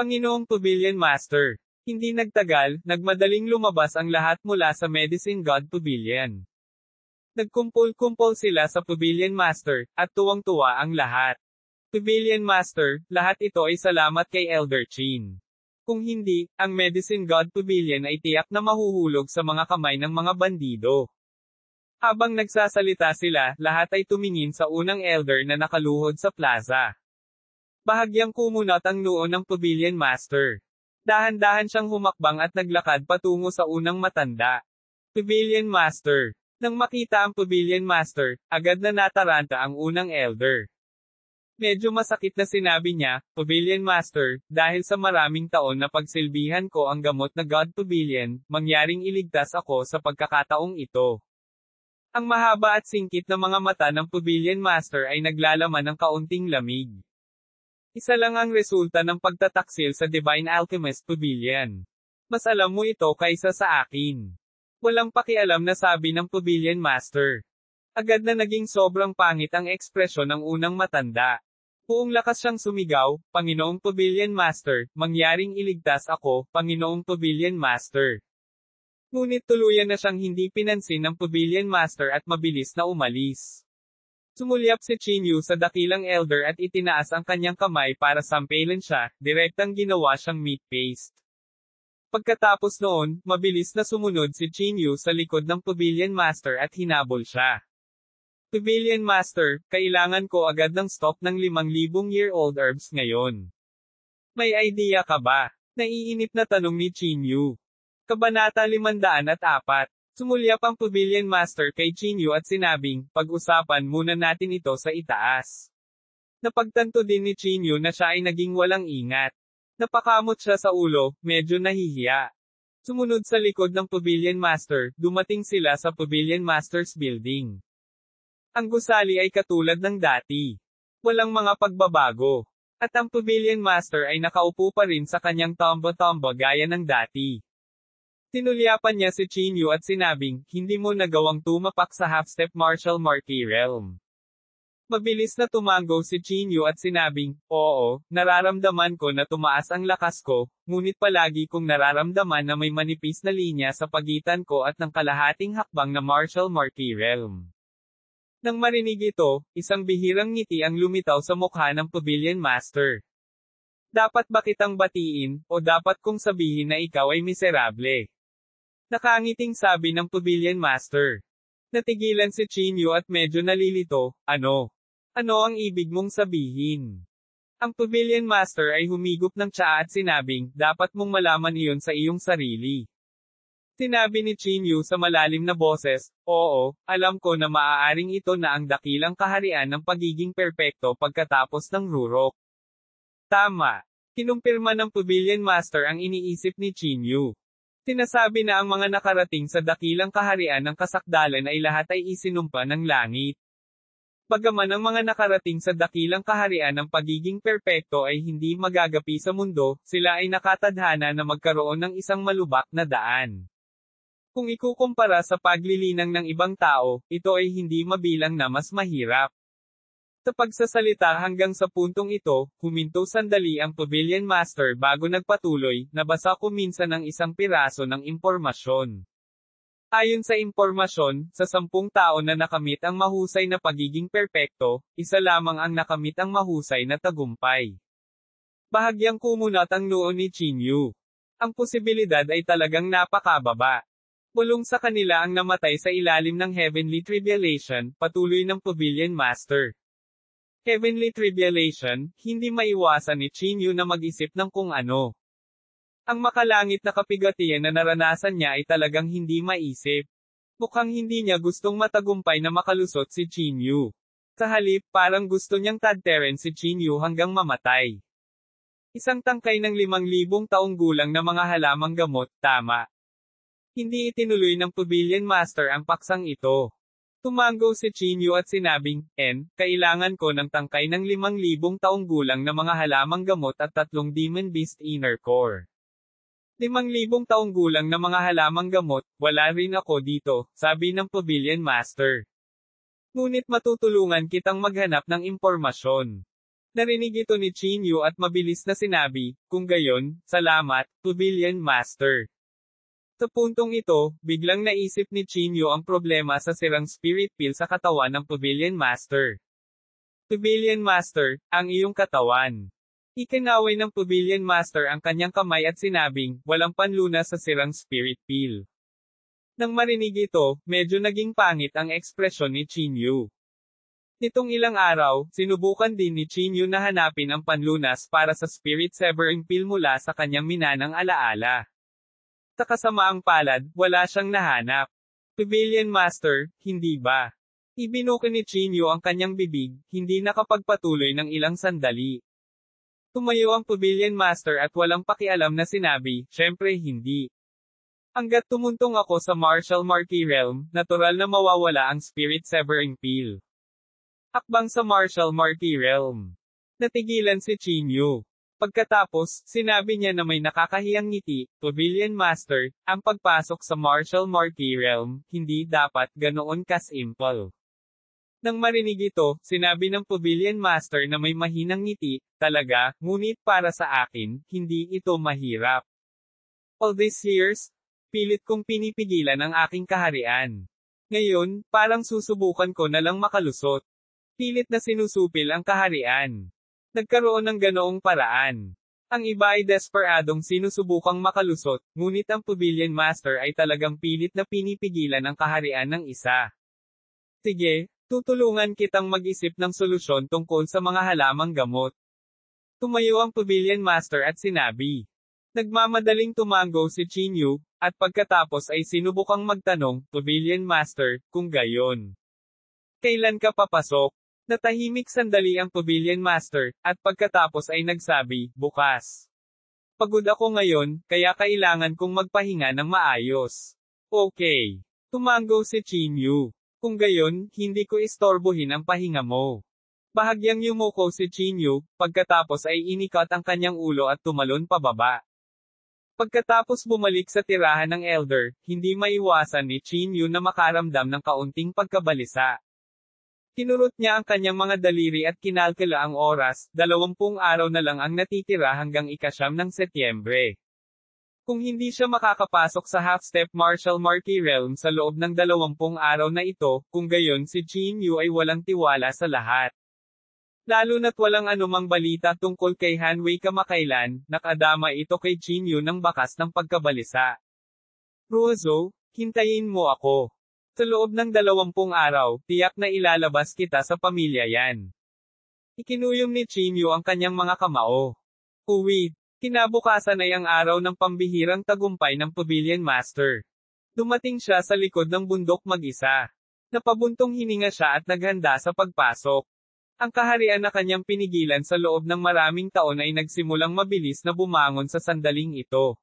Panginoong Pavilion Master. Hindi nagtagal, nagmadaling lumabas ang lahat mula sa Medicine God Pavilion. Nagkumpul-kumpol sila sa Pavilion Master, at tuwang-tuwa ang lahat. Pavilion Master, lahat ito ay salamat kay Elder Qin. Kung hindi, ang Medicine God Pavilion ay tiyak na mahuhulog sa mga kamay ng mga bandido. Habang nagsasalita sila, lahat ay tumingin sa unang elder na nakaluhod sa plaza. Bahagyang kumunat ang noo ng Pavilion Master. Dahan-dahan siyang humakbang at naglakad patungo sa unang matanda. Pavilion Master. Nang makita ang Pavilion Master, agad na nataranta ang unang elder. Medyo masakit na sinabi niya, Pavilion Master, dahil sa maraming taon na pagsilbihan ko ang gamot na God Pavilion, mangyaring iligtas ako sa pagkakataong ito. Ang mahaba at singkit na mga mata ng Pavilion Master ay naglalaman ng kaunting lamig. Isa lang ang resulta ng pagtataksil sa Divine Alchemist Pavilion. Mas alam mo ito kaysa sa akin. Walang pakialam na sabi ng Pavilion Master. Agad na naging sobrang pangit ang ekspresyon ng unang matanda. Buong lakas siyang sumigaw, Panginoong Pavilion Master, mangyaring iligtas ako, Panginoong Pavilion Master. Ngunit tuluyan na siyang hindi pinansin ng Pavilion Master at mabilis na umalis. Sumulyap si Qin Yu sa dakilang elder at itinaas ang kanyang kamay para sampalin siya, direktang ginawa siyang meat paste. Pagkatapos noon, mabilis na sumunod si Qin Yu sa likod ng Pavilion Master at hinabol siya. Pavilion Master, kailangan ko agad ng stock ng 5,000-year-old herbs ngayon. May idea ka ba? Naiinip na tanong ni Qin Yu. Kabanata 504. Sumulyap ang Pavilion Master kay Qin Yu at sinabing, pag-usapan muna natin ito sa itaas. Napagtanto din ni Qin Yu na siya ay naging walang ingat. Napakamot siya sa ulo, medyo nahihiya. Sumunod sa likod ng Pavilion Master, dumating sila sa Pavilion Master's building. Ang gusali ay katulad ng dati. Walang mga pagbabago. At ang Pavilion Master ay nakaupo pa rin sa kanyang tomba-tomba gaya ng dati. Tinulyapan niya si Qin Yu at sinabing, hindi mo nagawang tumapak sa half-step martial marquee realm. Mabilis na tumango si Qin Yu at sinabing, oo, nararamdaman ko na tumaas ang lakas ko, ngunit palagi kong nararamdaman na may manipis na linya sa pagitan ko at ng kalahating hakbang na martial marquee realm. Nang marinig ito, isang bihirang ngiti ang lumitaw sa mukha ng Pavilion Master. Dapat ba kitang batiin, o dapat kong sabihin na ikaw ay miserable? Nakangiting sabi ng Pavilion Master. Natigilan si Qin Yu at medyo nalilito, ano? Ano ang ibig mong sabihin? Ang Pavilion Master ay humigop ng tsaa at sinabing, dapat mong malaman iyon sa iyong sarili. Sinabi ni Qin Yu sa malalim na boses, oo, alam ko na maaaring ito na ang dakilang kaharian ng pagiging perpekto pagkatapos ng rurok. Tama. Kinumpirma ng Pavilion Master ang iniisip ni Qin Yu. Sinasabi na ang mga nakarating sa dakilang kaharian ng kasakdalan ay lahat ay isinumpa ng langit. Bagaman ang mga nakarating sa dakilang kaharian ng pagiging perpekto ay hindi magagapi sa mundo, sila ay nakatadhana na magkaroon ng isang malubak na daan. Kung ikukumpara sa paglilinang ng ibang tao, ito ay hindi mabilang na mas mahirap. Sa pagsasalita hanggang sa puntong ito, huminto sandali ang Pavilion Master bago nagpatuloy, nabasa ko minsan ng isang piraso ng impormasyon. Ayon sa impormasyon, sa 10 tao na nakamit ang mahusay na pagiging perpekto, isa lamang ang nakamit ang mahusay na tagumpay. Bahagyang kumunot ang noo ni Chinyu. Ang posibilidad ay talagang napakababa. Bulong sa kanila ang namatay sa ilalim ng Heavenly Tribulation, patuloy ng Pavilion Master. Heavenly Tribulation, hindi maiwasan ni Chinyu na mag-isip ng kung ano. Ang makalangit na kapigatian na naranasan niya ay talagang hindi maisip. Mukhang hindi niya gustong matagumpay na makalusot si Chinyu. Sa halip, parang gusto niyang tadterin si Chinyu hanggang mamatay. Isang tangkay ng 5,000 taong gulang na mga halamang gamot, tama. Hindi itinuloy ng Pavilion Master ang paksang ito. Tumango si Chinyu at sinabing, kailangan ko ng tangkay ng 5,000 taong gulang na mga halamang gamot at 3 Demon Beast Inner Core. 5,000 taong gulang na mga halamang gamot, wala rin ako dito, sabi ng Pavilion Master. Ngunit matutulungan kitang maghanap ng impormasyon. Narinig ito ni Chinyu at mabilis na sinabi, kung gayon, salamat, Pavilion Master. Sa puntong ito, biglang naisip ni Chinyu ang problema sa sirang spirit pill sa katawan ng Pavilion Master. Pavilion Master, ang iyong katawan. Ikinaway ng Pavilion Master ang kanyang kamay at sinabing, walang panlunas sa sirang spirit pill. Nang marinig ito, medyo naging pangit ang ekspresyon ni Chinyu. Nitong ilang araw, sinubukan din ni Chinyu na hanapin ang panlunas para sa spirit severing pill mula sa kanyang minanang alaala. Sa kasamaang palad, wala siyang nahanap. Pavilion Master, hindi ba? Ibinuka ni Chinyu ang kanyang bibig, hindi nakapagpatuloy ng ilang sandali. Tumayo ang Pavilion Master at walang pakialam na sinabi, syempre hindi. Hanggat tumuntong ako sa Martial Marquee Realm, natural na mawawala ang Spirit Severing Pill. Hakbang sa Martial Marquee Realm. Natigilan si Chinyu. Pagkatapos, sinabi niya na may nakakahiyang ngiti, Pavilion Master, ang pagpasok sa Martial Marquee Realm, hindi dapat ganoon ka-simple. Nang marinig ito, sinabi ng Pavilion Master na may mahinang ngiti, talaga, ngunit para sa akin, hindi ito mahirap. All these years, pilit kong pinipigilan ang aking kaharian. Ngayon, parang susubukan ko na lang makalusot. Pilit na sinusupil ang kaharian. Nagkaroon ng ganoong paraan. Ang iba ay desperadong sinusubukang makalusot, ngunit ang Pavilion Master ay talagang pilit na pinipigilan ang kaharian ng isa. Sige, tutulungan kitang mag-isip ng solusyon tungkol sa mga halamang gamot. Tumayo ang Pavilion Master at sinabi. Nagmamadaling tumango si Chinyu, at pagkatapos ay sinubukang magtanong, Pavilion Master, kung gayon. Kailan ka papasok? Natahimik sandali ang Pavilion Master, at pagkatapos ay nagsabi, bukas. Pagod ako ngayon, kaya kailangan kong magpahinga ng maayos. Okay. Tumango si Chinyu. Kung gayon, hindi ko istorbohin ang pahinga mo. Bahagyang yumuko si Chinyu, pagkatapos ay inikat ang kanyang ulo at tumalon pababa. Pagkatapos bumalik sa tirahan ng Elder, hindi maiwasan ni Chinyu na makaramdam ng kaunting pagkabalisa. Kinurot niya ang kanyang mga daliri at kinalkula ang oras, 20 araw na lang ang natitira hanggang ika-9 ng Setyembre. Kung hindi siya makakapasok sa half-step Martial Marquee Realm sa loob ng 20 araw na ito, kung gayon si Chinyu ay walang tiwala sa lahat. Lalo na't walang anumang balita tungkol kay Hanwei kamakailan, nakadama ito kay Chinyu ng bakas ng pagkabalisa. Ruozo, hintayin mo ako. Sa loob ng 20 araw, tiyak na ilalabas kita sa pamilya yan. Ikinuyom ni Chinyu ang kanyang mga kamao. Uwi. Kinabukasan ay ang araw ng pambihirang tagumpay ng Pavilion Master. Dumating siya sa likod ng bundok mag-isa. Napabuntong hininga siya at naghanda sa pagpasok. Ang kaharian na kanyang pinigilan sa loob ng maraming taon ay nagsimulang mabilis na bumangon sa sandaling ito.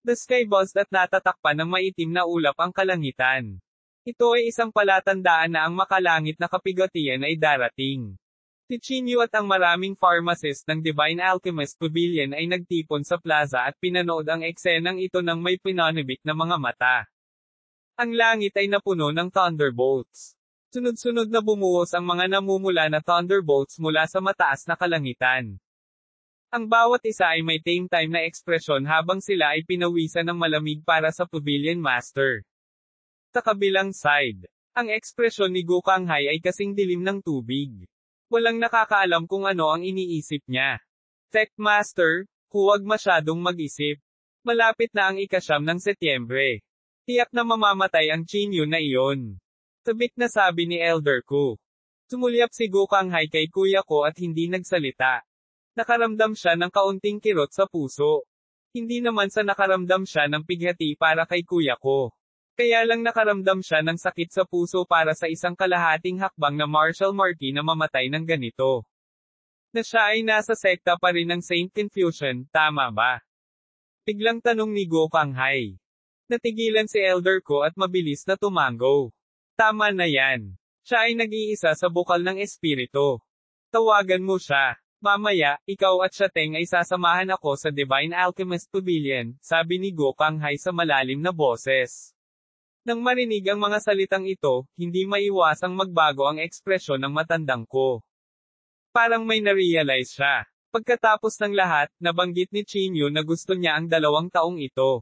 The sky buzzed at natatakpan ng maitim na ulap ang kalangitan. Ito ay isang palatandaan na ang makalangit na kapigatian ay darating. Si Chinyu at ang maraming pharmacist ng Divine Alchemist Pavilion ay nagtipon sa plaza at pinanood ang eksenang ito ng may pinanibik na mga mata. Ang langit ay napuno ng thunderbolts. Sunod-sunod na bumuhos ang mga namumula na thunderbolts mula sa mataas na kalangitan. Ang bawat isa ay may same time na ekspresyon habang sila ay pinawisan ng malamig para sa Pavilion Master. Sa kabilang side, ang ekspresyon ni Gokanghay ay kasing dilim ng tubig. Walang nakakaalam kung ano ang iniisip niya. Tech Master, huwag masyadong mag-isip. Malapit na ang ika-9 ng Setyembre. Tiyak na mamamatay ang Chinyu na iyon. Tabik na sabi ni Elder ko. Sumulyap si Gokanghay kay kuya ko at hindi nagsalita. Nakaramdam siya ng kaunting kirot sa puso. Hindi naman sa nakaramdam siya ng pighati para kay kuya ko. Kaya lang nakaramdam siya ng sakit sa puso para sa isang kalahating hakbang na martial marquee na mamatay ng ganito. Na siya ay nasa sekta pa rin ng Saint Confucian, tama ba? Biglang tanong ni Gokanghay. Natigilan si Elder ko at mabilis na tumango. Tama na yan. Siya ay nag-iisa sa bukal ng espiritu. Tawagan mo siya. Mamaya, ikaw at siya Teng ay sasamahan ako sa Divine Alchemist Pavilion, sabi ni Gokanghay sa malalim na boses. Nang marinig ang mga salitang ito, hindi maiwasang magbago ang ekspresyon ng matandang ko. Parang may narealize siya. Pagkatapos ng lahat, nabanggit ni Chinyu na gusto niya ang 2 taong ito.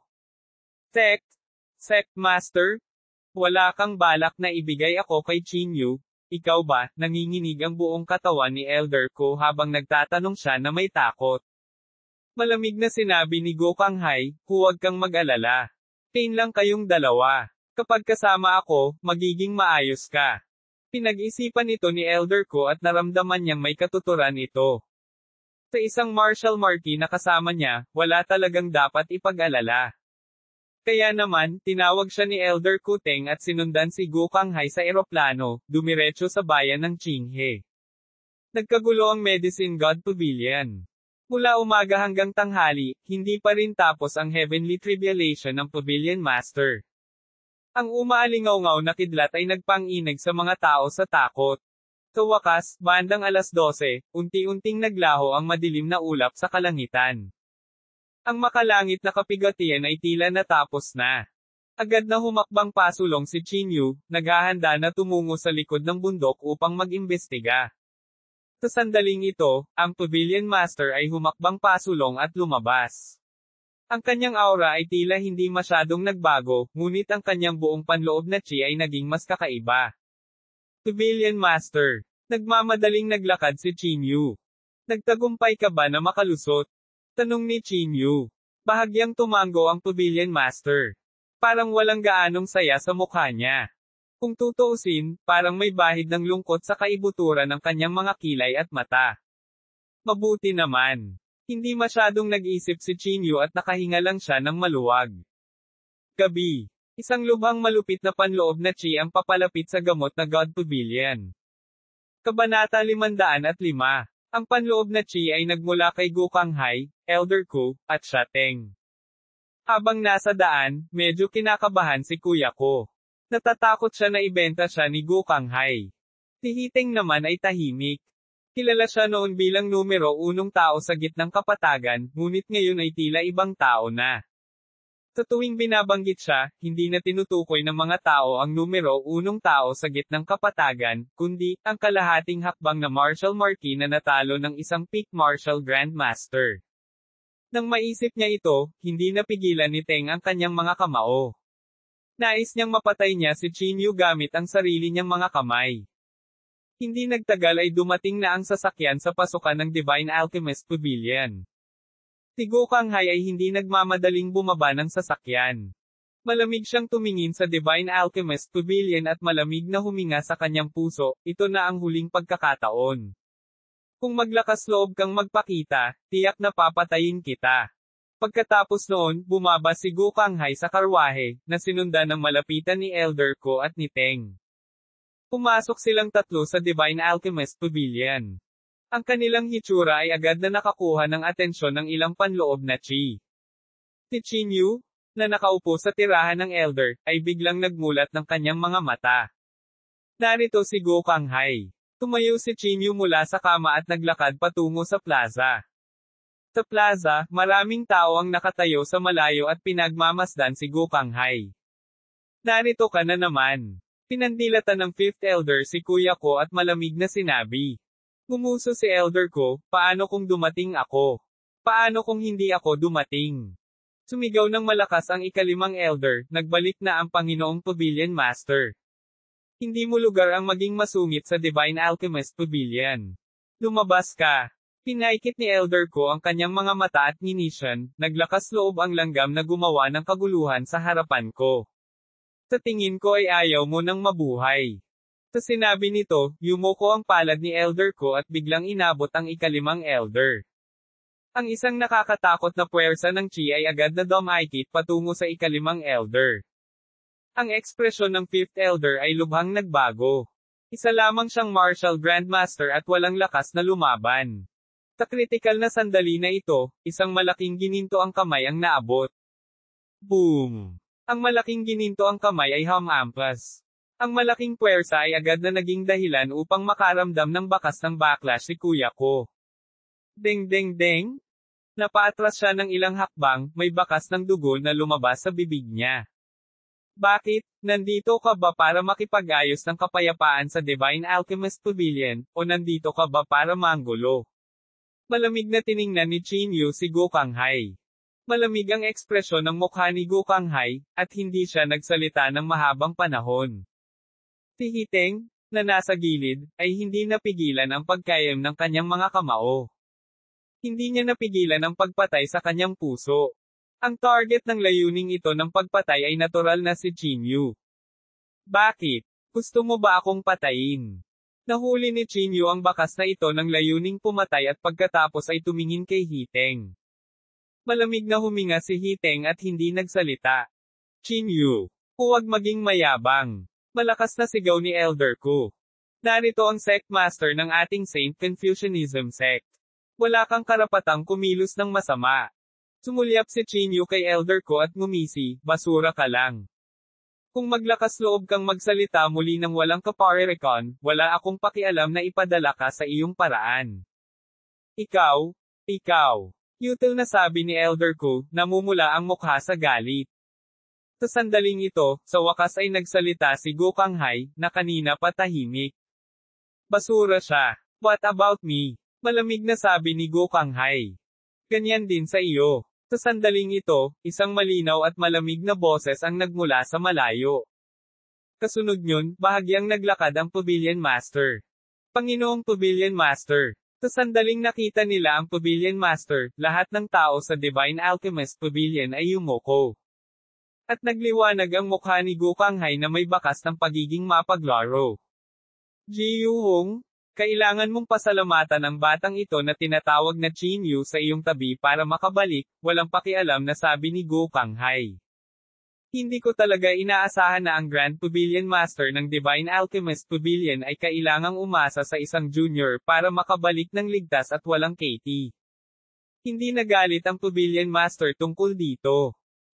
Sect Master? Wala kang balak na ibigay ako kay Chinyu, ikaw ba? Nanginginig ang buong katawan ni Elder ko habang nagtatanong siya na may takot. Malamig na sinabi ni Gokanghay, huwag kang mag-alala. Pain lang kayong 2. Kapag kasama ako, magiging maayos ka. Pinag-isipan ito ni Elder ko at naramdaman niyang may katuturan ito. Sa isang martial marquee na kasama niya, wala talagang dapat ipag-alala. Kaya naman, tinawag siya ni Elder Kuteng at sinundan si Gokanghay sa eroplano, dumiretso sa bayan ng Qinghe. Nagkagulo ang Medicine God Pavilion. Mula umaga hanggang tanghali, hindi pa rin tapos ang heavenly tribulation ng Pavilion Master. Ang umaalingaw-ngaw na kidlat ay nagpang-inig sa mga tao sa takot. Sa wakas, bandang 12:00, unti-unting naglaho ang madilim na ulap sa kalangitan. Ang makalangit na kapigatian ay tila natapos na. Agad na humakbang pasulong si Chinyu, naghahanda na tumungo sa likod ng bundok upang mag-imbestiga. Sa sandaling ito, ang Pavilion Master ay humakbang pasulong at lumabas. Ang kanyang aura ay tila hindi masyadong nagbago, ngunit ang kanyang buong panloob na chi ay naging mas kakaiba. Pavilion Master. Nagmamadaling naglakad si Chinyu. Nagtagumpay ka ba na makalusot? Tanong ni Chinyu. Bahagyang tumango ang Pavilion Master. Parang walang gaanong saya sa mukha niya. Kung tutuusin, parang may bahid ng lungkot sa kaibuturan ng kanyang mga kilay at mata. Mabuti naman. Hindi masyadong nag-isip si Chinyu at nakahinga lang siya ng maluwag. Gabi. Isang lubhang malupit na panloob na chi ang papalapit sa gamot na God Pavilion. Kabanata 505. Ang panloob na chi ay nagmula kay Gokanghay, Elder ko, at siya Teng. Habang nasa daan, medyo kinakabahan si kuya ko. Natatakot siya na ibenta siya ni Gokanghay. Si Hiteng naman ay tahimik. Kilala siya noon bilang numero 1 tao sa gitnang kapatagan, ngunit ngayon ay tila ibang tao na. Sa tuwing binabanggit siya, hindi na tinutukoy ng mga tao ang numero 1 tao sa gitnang kapatagan, kundi, ang kalahating hakbang na martial marquee na natalo ng isang peak martial grandmaster. Nang maisip niya ito, hindi napigilan ni Teng ang kanyang mga kamao. Nais niyang mapatay niya si Chinyu gamit ang sarili niyang mga kamay. Hindi nagtagal ay dumating na ang sasakyan sa pasukan ng Divine Alchemist Pavilion. Si Gokanghay ay hindi nagmamadaling bumaba ng sasakyan. Malamig siyang tumingin sa Divine Alchemist Pavilion at malamig na huminga sa kanyang puso, ito na ang huling pagkakataon. Kung maglakas loob kang magpakita, tiyak na papatayin kita. Pagkatapos noon, bumaba si Gokanghay sa karwahe, na sinundan ng malapitan ni Elder ko at ni Teng. Pumasok silang tatlo sa Divine Alchemist Pavilion. Ang kanilang hitsura ay agad na nakakuha ng atensyon ng ilang panloob na chi. Si Chinyu, na nakaupo sa tirahan ng Elder, ay biglang nagmulat ng kanyang mga mata. Narito si Gokanghay. Tumayo si Chinyu mula sa kama at naglakad patungo sa plaza. Sa plaza, maraming tao ang nakatayo sa malayo at pinagmamasdan si Gokanghay. Narito ka na naman. Pinandilatan ng 5th Elder si kuya ko at malamig na sinabi. Gumuso si Elder ko, paano kung dumating ako? Paano kung hindi ako dumating? Sumigaw ng malakas ang ika-5 Elder, nagbalik na ang Panginoong Pavilion Master. Hindi mo lugar ang maging masungit sa Divine Alchemist Pavilion. Lumabas ka. Pinaikit ni Elder Ko ang kanyang mga mata at nginisyan, naglakas loob ang langgam na gumawa ng kaguluhan sa harapan ko. Sa tingin ko ay ayaw mo nang mabuhay. Sa sinabi nito, yumuko ang palad ni Elder Ko at biglang inabot ang ikalimang Elder. Ang isang nakakatakot na puwersa ng chi ay agad na dumaikit patungo sa ikalimang Elder. Ang ekspresyon ng fifth Elder ay lubhang nagbago. Isa lamang siyang martial grandmaster at walang lakas na lumaban. Sa kritikal na sandali na ito, isang malaking gininto ang kamay ang naabot. Boom! Ang malaking gininto ang kamay ay hamampas. Ang malaking puwersa ay agad na naging dahilan upang makaramdam ng bakas ng backlash si kuya ko. Deng deng deng! Napaatras siya ng ilang hakbang, may bakas ng dugo na lumabas sa bibig niya. Bakit? Nandito ka ba para makipag-ayos ng kapayapaan sa Divine Alchemist Pavilion, o nandito ka ba para manggulo? Malamig na tiningnan ni Chinyu si Gokang-hai. Malamig ang ekspresyon ng mukha ni Gokang-hai, at hindi siya nagsalita ng mahabang panahon. Si Hiteng, na nasa gilid, ay hindi napigilan ang pagkayam ng kanyang mga kamao. Hindi niya napigilan ang pagpatay sa kanyang puso. Ang target ng layuning ito ng pagpatay ay natural na si Chinyu. Bakit? Gusto mo ba akong patayin? Nahuli ni Chinyu ang bakas na ito ng layuning pumatay at pagkatapos ay tumingin kay Hiteng. Malamig na huminga si Hiteng at hindi nagsalita. Chinyu, huwag maging mayabang. Malakas na sigaw ni Elder Ko. Narito ang sect master ng ating Saint Confucianism sect. Wala kang karapatang kumilos ng masama. Sumulyap si Chinyu kay Elder Ko at ngumisi, basura ka lang. Kung maglakas loob kang magsalita muli ng walang kaparerekon, wala akong pakialam na ipadala ka sa iyong paraan. Ikaw, Yutil na sabi ni Elder Ko, namumula ang mukha sa galit. Sa sandaling ito, sa wakas ay nagsalita si Gokang-hai, na kanina pa tahimik. Basura siya. What about me? Malamig na sabi ni Gokang-hai. Ganyan din sa iyo. Sa sandaling ito, isang malinaw at malamig na boses ang nagmula sa malayo. Kasunod yun, bahagyang naglakad ang Pavilion Master. Panginoong Pavilion Master. Sa sandaling nakita nila ang Pavilion Master, lahat ng tao sa Divine Alchemist Pavilion ay yumuko. At nagliwanag ang mukha ni Gokang-hai na may bakas ng pagiging mapaglaro. Ji Yu-hong, kailangan mong pasalamatan ang batang ito na tinatawag na Chinyu sa iyong tabi para makabalik, walang pakialam na sabi ni Gokang-hai. Hindi ko talaga inaasahan na ang Grand Pavilion Master ng Divine Alchemist Pavilion ay kailangang umasa sa isang junior para makabalik ng ligtas at walang KT. Hindi nagalit ang Pavilion Master tungkol dito.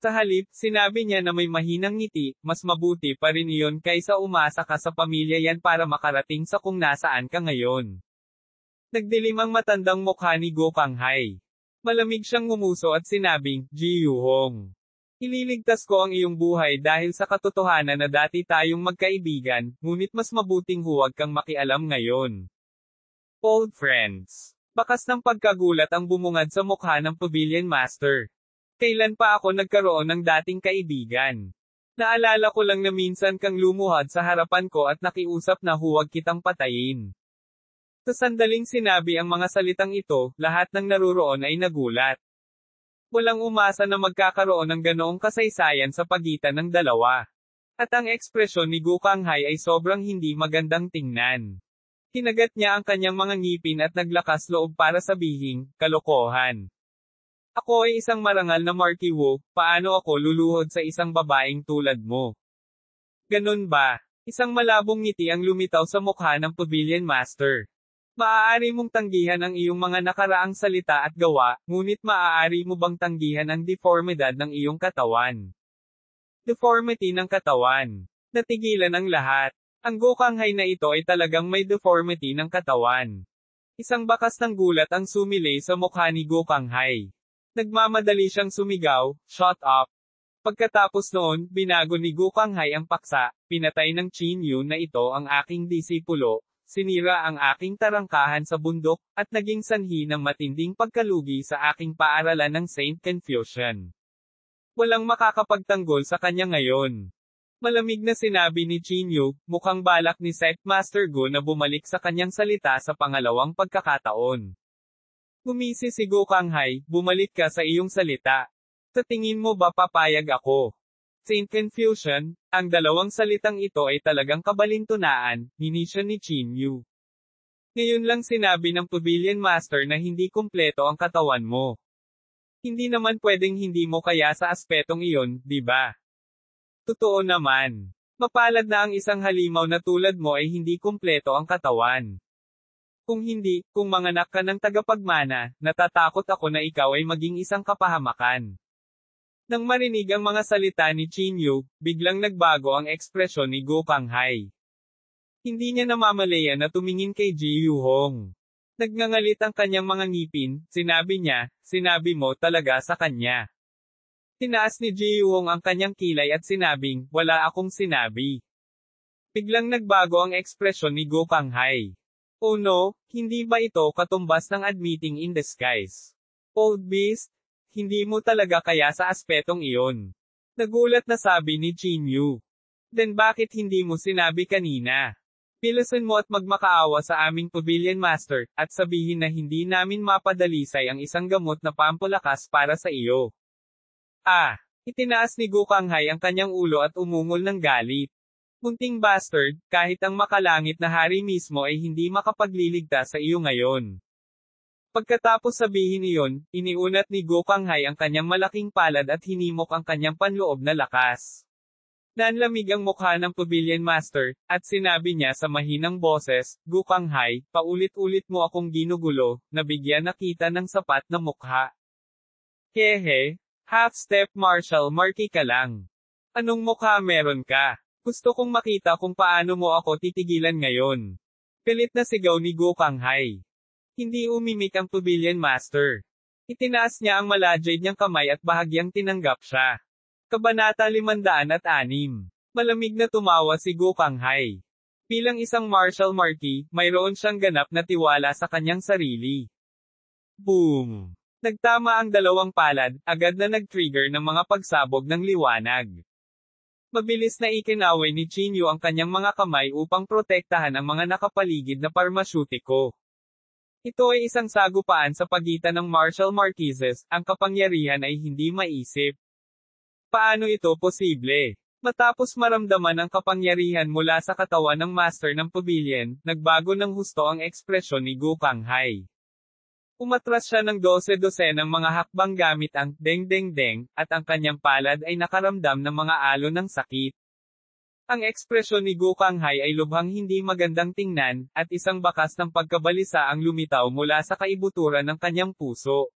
Sa halip, sinabi niya na may mahinang ngiti, mas mabuti pa rin iyon kaysa umasa ka sa pamilya yan para makarating sa kung nasaan ka ngayon. Nagdilim ang matandang mukha ni Gokang-hai. Malamig siyang ngumuso at sinabing, Ji Yu-hong. Ililigtas ko ang iyong buhay dahil sa katotohanan na dati tayong magkaibigan, ngunit mas mabuting huwag kang makialam ngayon. Old friends. Bakas ng pagkagulat ang bumungad sa mukha ng Pavilion Master. Kailan pa ako nagkaroon ng dating kaibigan? Naalala ko lang na minsan kang lumuhad sa harapan ko at nakiusap na huwag kitang patayin. Sa sandaling sinabi ang mga salitang ito, lahat ng naruroon ay nagulat. Walang umasa na magkakaroon ng ganoong kasaysayan sa pagitan ng dalawa. At ang ekspresyon ni Gokang-hai ay sobrang hindi magandang tingnan. Kinagat niya ang kanyang mga ngipin at naglakas loob para sabihing, kalokohan. Ako ay isang marangal na markiwo, paano ako luluhod sa isang babaeng tulad mo? Ganun ba? Isang malabong ngiti ang lumitaw sa mukha ng Pavilion Master. Maaari mong tanggihan ang iyong mga nakaraang salita at gawa, ngunit maaari mo bang tanggihan ang deformidad ng iyong katawan? Deformity ng katawan. Natigilan ang lahat. Ang Gokang-hai na ito ay talagang may deformity ng katawan. Isang bakas ng gulat ang sumilay sa mukha ni Gokang-hai. Nagmamadali siyang sumigaw, shut up. Pagkatapos noon, binago ni Gokang-hai ang paksa, pinatay ng Chinyu na ito ang aking disipulo, sinira ang aking tarangkahan sa bundok, at naging sanhi ng matinding pagkalugi sa aking paaralan ng Saint Confucian. Walang makakapagtanggol sa kanya ngayon. Malamig na sinabi ni Chinyu, mukhang balak ni Sect Master Go na bumalik sa kanyang salita sa pangalawang pagkakataon. Ngumisi si Gokanghay, bumalik ka sa iyong salita. Sa tingin mo ba papayag ako? Saint Confusion, ang dalawang salitang ito ay talagang kabalintunaan, hinisya ni Chinyu. Ngayon lang sinabi ng Pavilion Master na hindi kumpleto ang katawan mo. Hindi naman pwedeng hindi mo kaya sa aspetong iyon, di ba? Totoo naman. Mapalad na ang isang halimaw na tulad mo ay hindi kumpleto ang katawan. Kung hindi, kung manganak ka ng tagapagmana, natatakot ako na ikaw ay maging isang kapahamakan. Nang marinig ang mga salita ni Chinyu, biglang nagbago ang ekspresyon ni Gokanghay. Hindi niya namamalayan na tumingin kay Ji Yuhong. Nagngangalit ang kanyang mga ngipin, sinabi niya, sinabi mo talaga sa kanya. Tinaas ni Ji Yuhong ang kanyang kilay at sinabing, wala akong sinabi. Biglang nagbago ang ekspresyon ni Gokanghay. Oh no, hindi ba ito katumbas ng admitting in disguise? Old beast, hindi mo talaga kaya sa aspetong iyon. Nagulat na sabi ni Chinyu. Then bakit hindi mo sinabi kanina? Pilasan mo at magmakaawa sa aming Pavilion Master, at sabihin na hindi namin mapadalisay ang isang gamot na pampalakas para sa iyo. Itinaas ni Gokanghay ang kanyang ulo at umungol ng galit. Munting bastard, kahit ang makalangit na hari mismo ay hindi makapagliligtas sa iyo ngayon. Pagkatapos sabihin iyon, iniunat ni Gokanghay ang kanyang malaking palad at hinimok ang kanyang panloob na lakas. Nanlamig ang mukha ng Pavilion Master, at sinabi niya sa mahinang boses, Gokanghay, paulit-ulit mo akong ginugulo, nabigyan na kita ng sapat na mukha. Hehe, half-step martial marky ka lang. Anong mukha meron ka? Gusto kong makita kung paano mo ako titigilan ngayon. Pilit na sigaw ni Gokanghay. Hindi umimik ang Pavilion Master. Itinaas niya ang malajade niyang kamay at bahagyang tinanggap siya. Kabanata 506. Malamig na tumawa si Gokanghay. Bilang isang martial marquis, mayroon siyang ganap na tiwala sa kanyang sarili. Boom! Nagtama ang dalawang palad, agad na nag-trigger ng mga pagsabog ng liwanag. Mabilis na ikinaway ni Chinyu ang kanyang mga kamay upang protektahan ang mga nakapaligid na parmasyutiko. Ito ay isang sagupaan sa pagitan ng martial marquises, ang kapangyarihan ay hindi maisip. Paano ito posible? Matapos maramdaman ang kapangyarihan mula sa katawan ng master ng pavilion, nagbago ng husto ang ekspresyon ni Gokanghay. Umatras siya ng 12 ng mga hakbang gamit ang deng-deng-deng, at ang kanyang palad ay nakaramdam ng mga alon ng sakit. Ang ekspresyon ni Gokanghay ay lubhang hindi magandang tingnan, at isang bakas ng pagkabalisa ang lumitaw mula sa kaibuturan ng kanyang puso.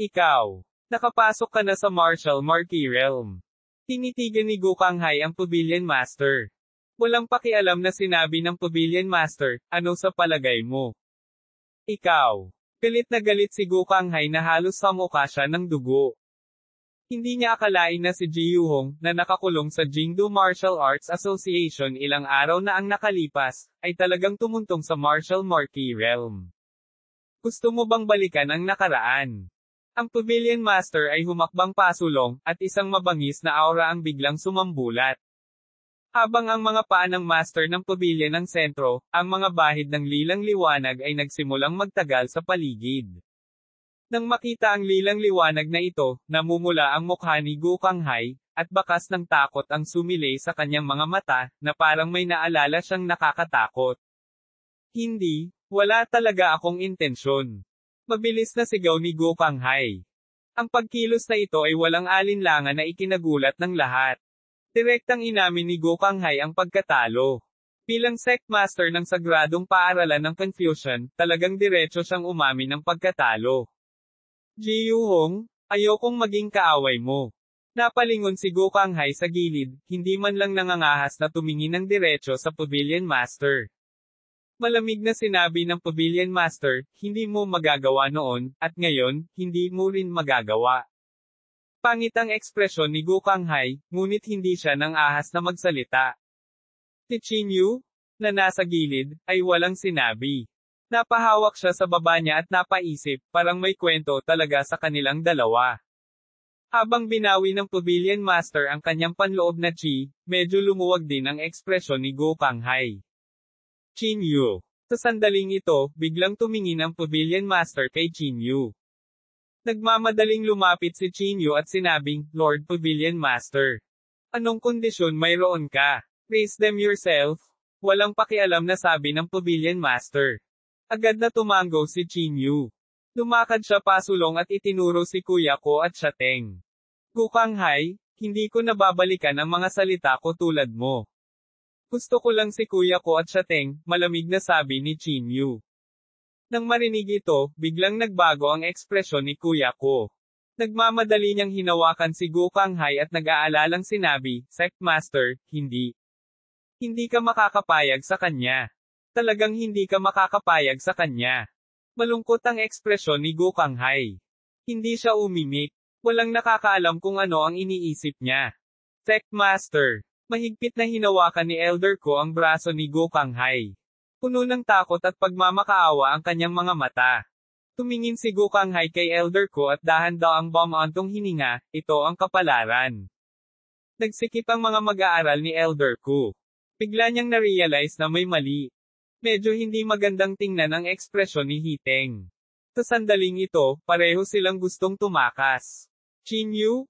Ikaw. Nakapasok ka na sa martial marquis realm. Tinitigan ni Gokanghay ang Pavilion Master. Walang pakialam na sinabi ng Pavilion Master, ano sa palagay mo? Ikaw. Galit na galit si Gokanghay na halos samukha siya ng dugo. Hindi niya akalain na si Ji Yuhong, na nakakulong sa Jingdo Martial Arts Association ilang araw na ang nakalipas, ay talagang tumuntong sa martial marquis realm. Gusto mo bang balikan ang nakaraan? Ang Pavilion Master ay humakbang pasulong, at isang mabangis na aura ang biglang sumambulat. Habang ang mga paa ng Master ng Pavilion ang sentro, ang mga bahid ng lilang liwanag ay nagsimulang magtagal sa paligid. Nang makita ang lilang liwanag na ito, namumula ang mukha ni Gokanghay, at bakas ng takot ang sumilay sa kanyang mga mata, na parang may naalala siyang nakakatakot. Hindi, wala talaga akong intensyon. Mabilis na sigaw ni Gokanghay. Ang pagkilos na ito ay walang alinlangan na ikinagulat ng lahat. Direktang inamin ni Gokanghay ang pagkatalo. Bilang sect master ng sagradong paaralan ng Confucian, talagang diretso siyang umamin ng pagkatalo. Ji Yuhong, ayokong maging kaaway mo. Napalingon si Gokanghay sa gilid, hindi man lang nangangahas na tumingin ng diretso sa Pavilion Master. Malamig na sinabi ng Pavilion Master, hindi mo magagawa noon, at ngayon, hindi mo rin magagawa. Pangit ang ekspresyon ni Gokanghay, ngunit hindi siya nang ahas na magsalita. Si Chinyu, na nasa gilid, ay walang sinabi. Napahawak siya sa baba niya at napaisip, parang may kwento talaga sa kanilang dalawa. Habang binawi ng Pavilion Master ang kanyang panloob na chi, medyo lumuwag din ang ekspresyon ni Gokanghay. Chinyu. Sa sandaling ito, biglang tumingin ang Pavilion Master kay Chinyu. Nagmamadaling lumapit si Chinyu at sinabing, Lord Pavilion Master. Anong kondisyon mayroon ka? Raise them yourself. Walang pakialam na sabi ng Pavilion Master. Agad na tumanggo si Chinyu. Lumakad siya pasulong at itinuro si Kuya ko at Shateng. Gukanghai, hindi ko nababalikan ang mga salita ko tulad mo. Gusto ko lang si Kuya ko at Shateng, malamig na sabi ni Chinyu. Nang marinig ito, biglang nagbago ang ekspresyon ni Kuya ko. Nagmamadali niyang hinawakan si Gukanghai at nag-aalalang sinabi, Sect Master, hindi. Hindi ka makakapayag sa kanya. Talagang hindi ka makakapayag sa kanya. Malungkot ang ekspresyon ni Gukanghai. Hindi siya umimik. Walang nakakaalam kung ano ang iniisip niya. Sect Master. Mahigpit na hinawakan ni Elder ko ang braso ni Gukanghai. Puno ng takot at pagmamakaawa ang kanyang mga mata. Tumingin si Gukanghai kay Elder ko at dahan-dahang bumontong hininga, ito ang kapalaran. Nagsikip ang mga mag-aaral ni Elder ko. Bigla niyang na-realize na may mali. Medyo hindi magandang tingnan ang ekspresyon ni Hiteng. Sa sandaling ito, pareho silang gustong tumakas. Chinyu?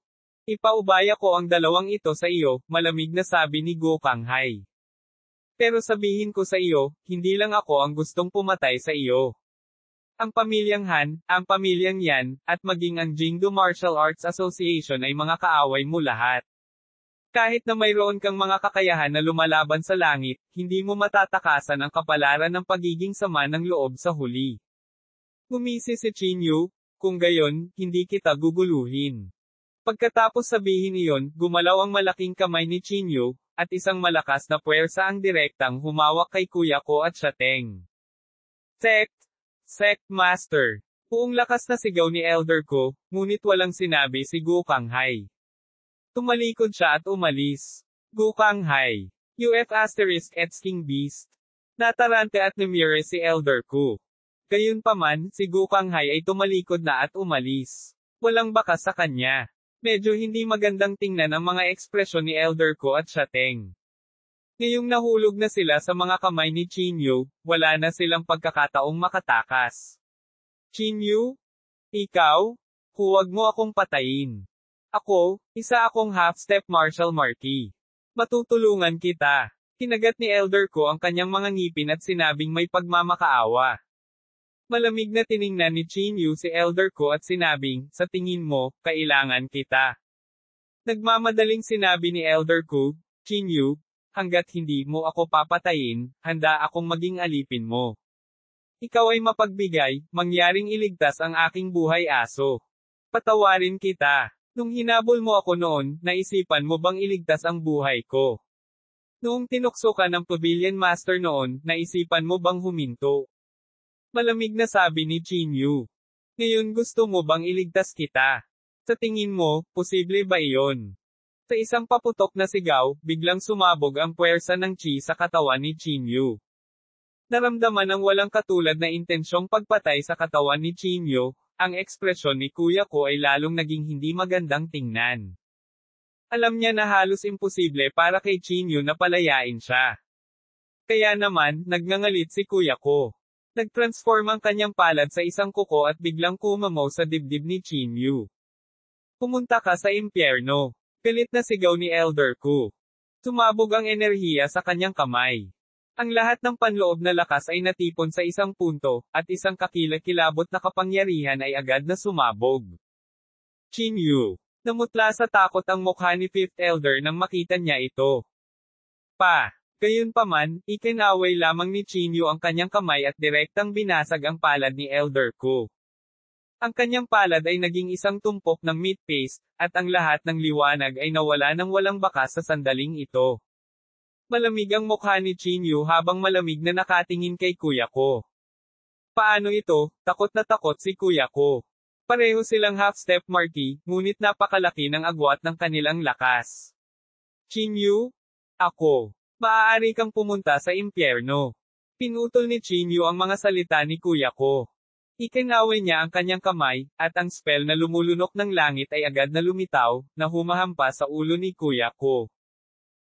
Ipaubaya ko ang dalawang ito sa iyo, malamig na sabi ni Gukanghai. Pero sabihin ko sa iyo, hindi lang ako ang gustong pumatay sa iyo. Ang pamilyang Han, ang pamilyang Yan, at maging ang Jingdo Martial Arts Association ay mga kaaway mo lahat. Kahit na mayroon kang mga kakayahan na lumalaban sa langit, hindi mo matatakasan ang kapalaran ng pagiging sama ng loob sa huli. Ngumisi si Chinyu, kung gayon, hindi kita guguluhin. Pagkatapos sabihin iyon, gumalaw ang malaking kamay ni Chinyu, at isang malakas na puwersa ang direktang humawak kay Kuya ko at Shateng. Sect Master. Buong lakas na sigaw ni Elder ko, ngunit walang sinabi si Gukanghai. Tumalikod siya at umalis. Gukanghai. UF *King Beast. Natarante at namire si Elder ko. Gayunpaman, si Gukanghai ay tumalikod na at umalis. Walang bakas sa kanya. Medyo hindi magandang tingnan ang mga ekspresyon ni Elder ko at Shateng. Ngayong nahulog na sila sa mga kamay ni Chinyu, wala na silang pagkakataong makatakas. Chinyu? Ikaw? Huwag mo akong patayin. Ako, isa akong half-step martial marquis. Matutulungan kita. Kinagat ni Elder ko ang kanyang mga ngipin at sinabing may pagmamakaawa. Malamig na tiningnan ni Chinyu si Elder ko at sinabing, sa tingin mo, kailangan kita. Nagmamadaling sinabi ni Elder ko, Chinyu, hanggat hindi mo ako papatayin, handa akong maging alipin mo. Ikaw ay mapagbigay, mangyaring iligtas ang aking buhay aso. Patawarin kita. Nung hinabol mo ako noon, naisipan mo bang iligtas ang buhay ko? Noong tinukso ka ng Pavilion Master noon, naisipan mo bang huminto? Malamig na sabi ni Chinyu. Ngayon gusto mo bang iligtas kita? Sa tingin mo, posible ba iyon? Sa isang paputok na sigaw, biglang sumabog ang puwersa ng chi sa katawan ni Chinyu. Naramdaman ng walang katulad na intensyong pagpatay sa katawan ni Chinyu, ang ekspresyon ni Kuya ko ay lalong naging hindi magandang tingnan. Alam niya na halos imposible para kay Chinyu na palayain siya. Kaya naman, nagngangalit si Kuya ko. Nagtransform ang kanyang palad sa isang kuko at biglang kumamaw sa dibdib ni Chinyu. Pumunta ka sa impyerno. Galit na sigaw ni Elder ko. Sumabog ang enerhiya sa kanyang kamay. Ang lahat ng panloob na lakas ay natipon sa isang punto, at isang kakilakilabot na kapangyarihan ay agad na sumabog. Chinyu. Namutla sa takot ang mukha ni Fifth Elder nang makita niya ito. Gayunpaman, ikinaway lamang ni Chinyu ang kanyang kamay at direktang binasag ang palad ni Elder ko. Ang kanyang palad ay naging isang tumpok ng meat paste, at ang lahat ng liwanag ay nawala nang walang bakas sa sandaling ito. Malamig ang mukha ni Chinyu habang malamig na nakatingin kay Kuya ko. Paano ito? Takot na takot si Kuya ko. Pareho silang half-step marquis, ngunit napakalaki ng agwat ng kanilang lakas. Chinyu? Ako. Maaari kang pumunta sa impyerno. Pinutol ni Chinyu ang mga salita ni Kuya ko. Ikinaway niya ang kanyang kamay, at ang spell na lumulunok ng langit ay agad na lumitaw, na humahampas sa ulo ni Kuya ko.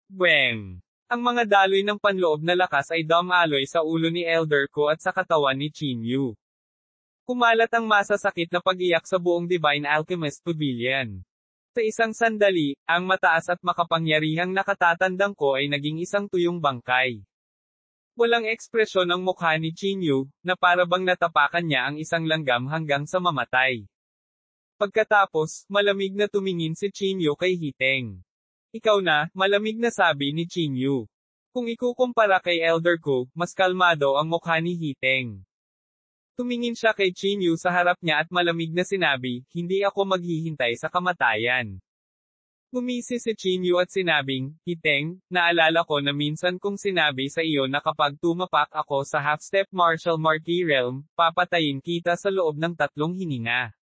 Bweng! Ang mga daloy ng panloob na lakas ay dumaloy sa ulo ni Elder Ko at sa katawan ni Chinyu. Kumalat ang masasakit na pag-iyak sa buong Divine Alchemist Pavilion. Sa isang sandali, ang mataas at makapangyarihang nakatatandang ko ay naging isang tuyong bangkay. Walang ekspresyon ang mukha ni Chinyu, na para bang natapakan niya ang isang langgam hanggang sa mamatay. Pagkatapos, malamig na tumingin si Chinyu kay Hiteng. Ikaw na, malamig na sabi ni Chinyu. Kung ikukumpara kay Elder Ko, mas kalmado ang mukha ni Hiteng. Tumingin siya kay Chinyu sa harap niya at malamig na sinabi, hindi ako maghihintay sa kamatayan. Gumisi si Chinyu at sinabing, Hiteng, naalala ko na minsan kong sinabi sa iyo na kapag tumapak ako sa half-step martial marquee realm, papatayin kita sa loob ng 3 hininga.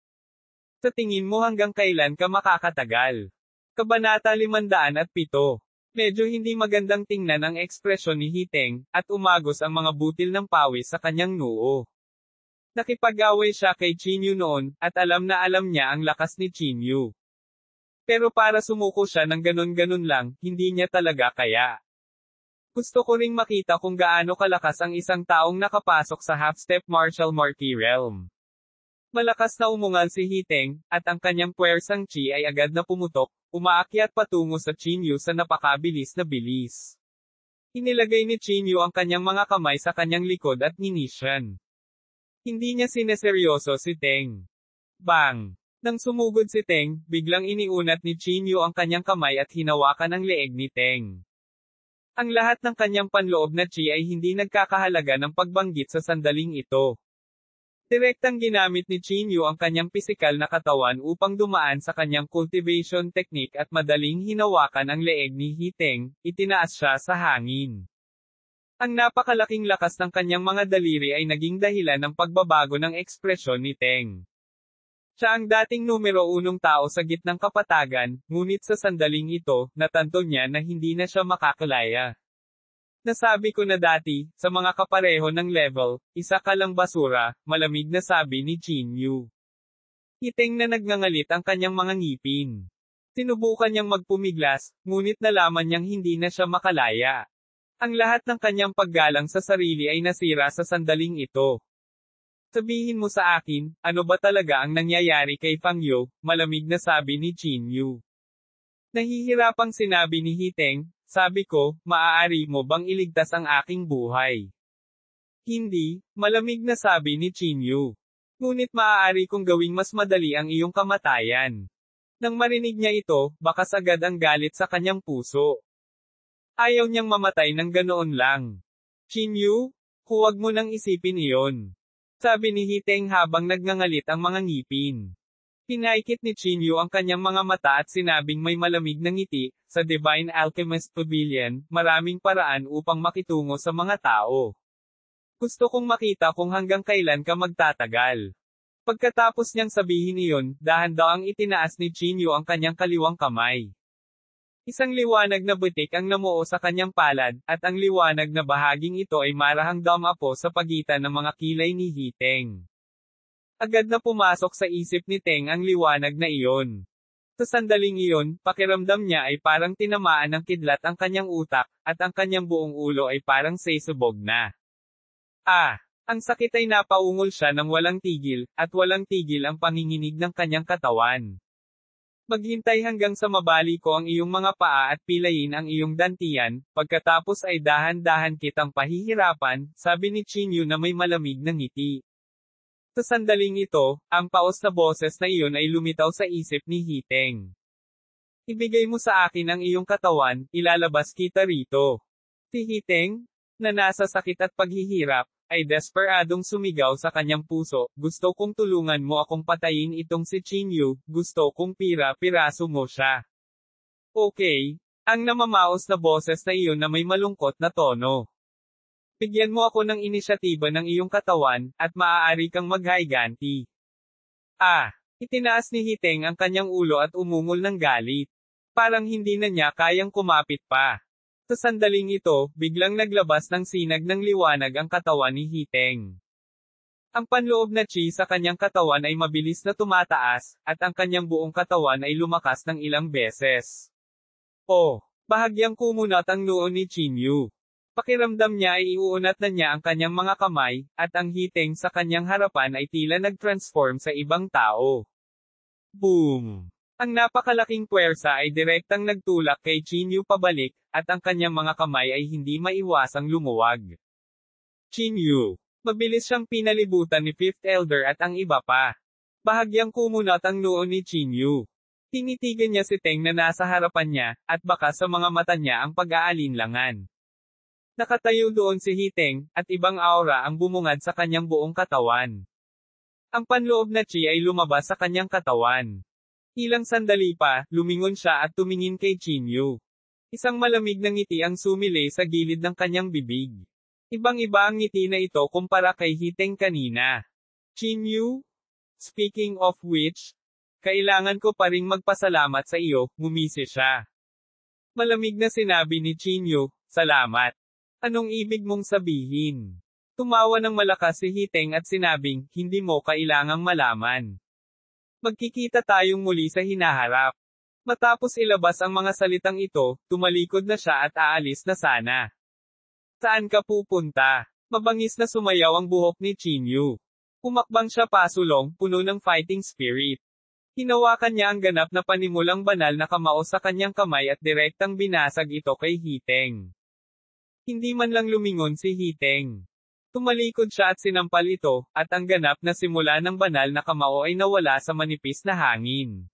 Sa tingin mo hanggang kailan ka makakatagal? Kabanata 507. Medyo hindi magandang tingnan ang ekspresyon ni Hiteng, at umagos ang mga butil ng pawis sa kanyang noo. Nakipag-away siya kay Chinyu noon, at alam na alam niya ang lakas ni Chinyu. Pero para sumuko siya ng ganun-ganun lang, hindi niya talaga kaya. Gusto ko ring makita kung gaano kalakas ang isang taong nakapasok sa half-step martial marquee realm. Malakas na umungal si Hiteng, at ang kanyang puwersang chi ay agad na pumutok, umaakyat patungo sa Chinyu sa napakabilis na bilis. Inilagay ni Chinyu ang kanyang mga kamay sa kanyang likod at ninisyan. Hindi niya sineseryoso si Teng. Bang! Nang sumugod si Teng, biglang iniunat ni Chinyu ang kanyang kamay at hinawakan ang leeg ni Teng. Ang lahat ng kanyang panloob na chi ay hindi nagkakahalaga ng pagbanggit sa sandaling ito. Direktang ginamit ni Chinyu ang kanyang pisikal na katawan upang dumaan sa kanyang cultivation technique at madaling hinawakan ang leeg ni Hiteng, itinaas siya sa hangin. Ang napakalaking lakas ng kanyang mga daliri ay naging dahilan ng pagbabago ng ekspresyon ni Teng. Siya ang dating numero 1 tao sa gitnang kapatagan, ngunit sa sandaling ito, natanto niya na hindi na siya makakalaya. Nasabi ko na dati, sa mga kapareho ng level, isa ka lang basura, malamig na sabi ni Chinyu. Hiteng na nagngangalit ang kanyang mga ngipin. Sinubukan niyang magpumiglas, ngunit nalaman niyang hindi na siya makalaya. Ang lahat ng kanyang paggalang sa sarili ay nasira sa sandaling ito. Sabihin mo sa akin, ano ba talaga ang nangyayari kay Fang Yu, malamig na sabi ni Chinyu. Nahihirapang sinabi ni Hiteng, sabi ko, maaari mo bang iligtas ang aking buhay? Hindi, malamig na sabi ni Chinyu. Ngunit maaari kong gawing mas madali ang iyong kamatayan. Nang marinig niya ito, bakas agad ang galit sa kanyang puso. Ayaw niyang mamatay ng ganoon lang. Chinyu, huwag mo nang isipin iyon. Sabi ni Hiteng habang nagngangalit ang mga ngipin. Pinaikit ni Chinyu ang kanyang mga mata at sinabing may malamig na ngiti, sa Divine Alchemist Pavilion, maraming paraan upang makitungo sa mga tao. Gusto kong makita kung hanggang kailan ka magtatagal. Pagkatapos niyang sabihin iyon, dahan-dahang itinaas ni Chinyu ang kanyang kaliwang kamay. Isang liwanag na butik ang namuo sa kanyang palad, at ang liwanag na bahaging ito ay marahang dumapo sa pagitan ng mga kilay ni Hiteng. Agad na pumasok sa isip ni Teng ang liwanag na iyon. Sa sandaling iyon, pakiramdam niya ay parang tinamaan ng kidlat ang kanyang utak, at ang kanyang buong ulo ay parang sesubog na. Ang sakit ay napaungol siya ng walang tigil, at walang tigil ang panginginig ng kanyang katawan. Maghintay hanggang sa mabali ko ang iyong mga paa at pilayin ang iyong dantian, pagkatapos ay dahan-dahan kitang pahihirapan, sabi ni Chinyu na may malamig na ngiti. Sa sandaling ito, ang paos na boses na iyon ay lumitaw sa isip ni Hiteng. Ibigay mo sa akin ang iyong katawan, ilalabas kita rito. Si Hiteng, na nasa sakit at paghihirap, ay desperadong sumigaw sa kanyang puso, gusto kong tulungan mo akong patayin itong si Chinyu, gusto kong pira-piraso mo siya. Okay, ang namamaos na boses na iyon na may malungkot na tono. Bigyan mo ako ng inisyatiba ng iyong katawan, at maaari kang maghaiganti. Itinaas ni Hiteng ang kanyang ulo at umungol ng galit. Parang hindi na niya kayang kumapit pa. Sa sandaling ito, biglang naglabas ng sinag ng liwanag ang katawan ni Hiteng. Ang panloob na chi sa kanyang katawan ay mabilis na tumataas, at ang kanyang buong katawan ay lumakas ng ilang beses. Bahagyang kumunat ang noo ni Chinyu. Pakiramdam niya ay iuunat na niya ang kanyang mga kamay, at ang hiting sa kanyang harapan ay tila nag-transform sa ibang tao. Boom! Ang napakalaking puwersa ay direktang nagtulak kay Chinyu pabalik, at ang kanyang mga kamay ay hindi maiwasang lumuwag. Chinyu. Mabilis siyang pinalibutan ni Fifth Elder at ang iba pa. Bahagyang kumunat ang noo ni Chinyu. Tinitigan niya si Teng na nasa harapan niya, at baka sa mga mata niya ang pag-aalinlangan. Nakatayo doon si Hiteng, at ibang aura ang bumungad sa kanyang buong katawan. Ang panloob na chi ay lumabas sa kanyang katawan. Ilang sandali pa, lumingon siya at tumingin kay Chinyu. Isang malamig na ngiti ang sumilay sa gilid ng kanyang bibig. Ibang-iba ang ngiti na ito kumpara kay Hiteng kanina. Chinyu? Speaking of which, kailangan ko pa ring magpasalamat sa iyo, ngumisi siya. Malamig na sinabi ni Chinyu, salamat. Anong ibig mong sabihin? Tumawa ng malakas si Hiteng at sinabing, hindi mo kailangang malaman. Magkikita tayong muli sa hinaharap. Matapos ilabas ang mga salitang ito, tumalikod na siya at aalis na sana. Saan ka pupunta? Mabangis na sumayaw ang buhok ni Chinyu. Pumakbang siya pasulong, puno ng fighting spirit. Hinawakan niya ang ganap na panimulang banal na kamao sa kanyang kamay at direktang binasag ito kay Hiteng. Hindi man lang lumingon si Hiteng. Tumalikod siya at sinampal ito, at ang ganap na simula ng banal na kamao ay nawala sa manipis na hangin.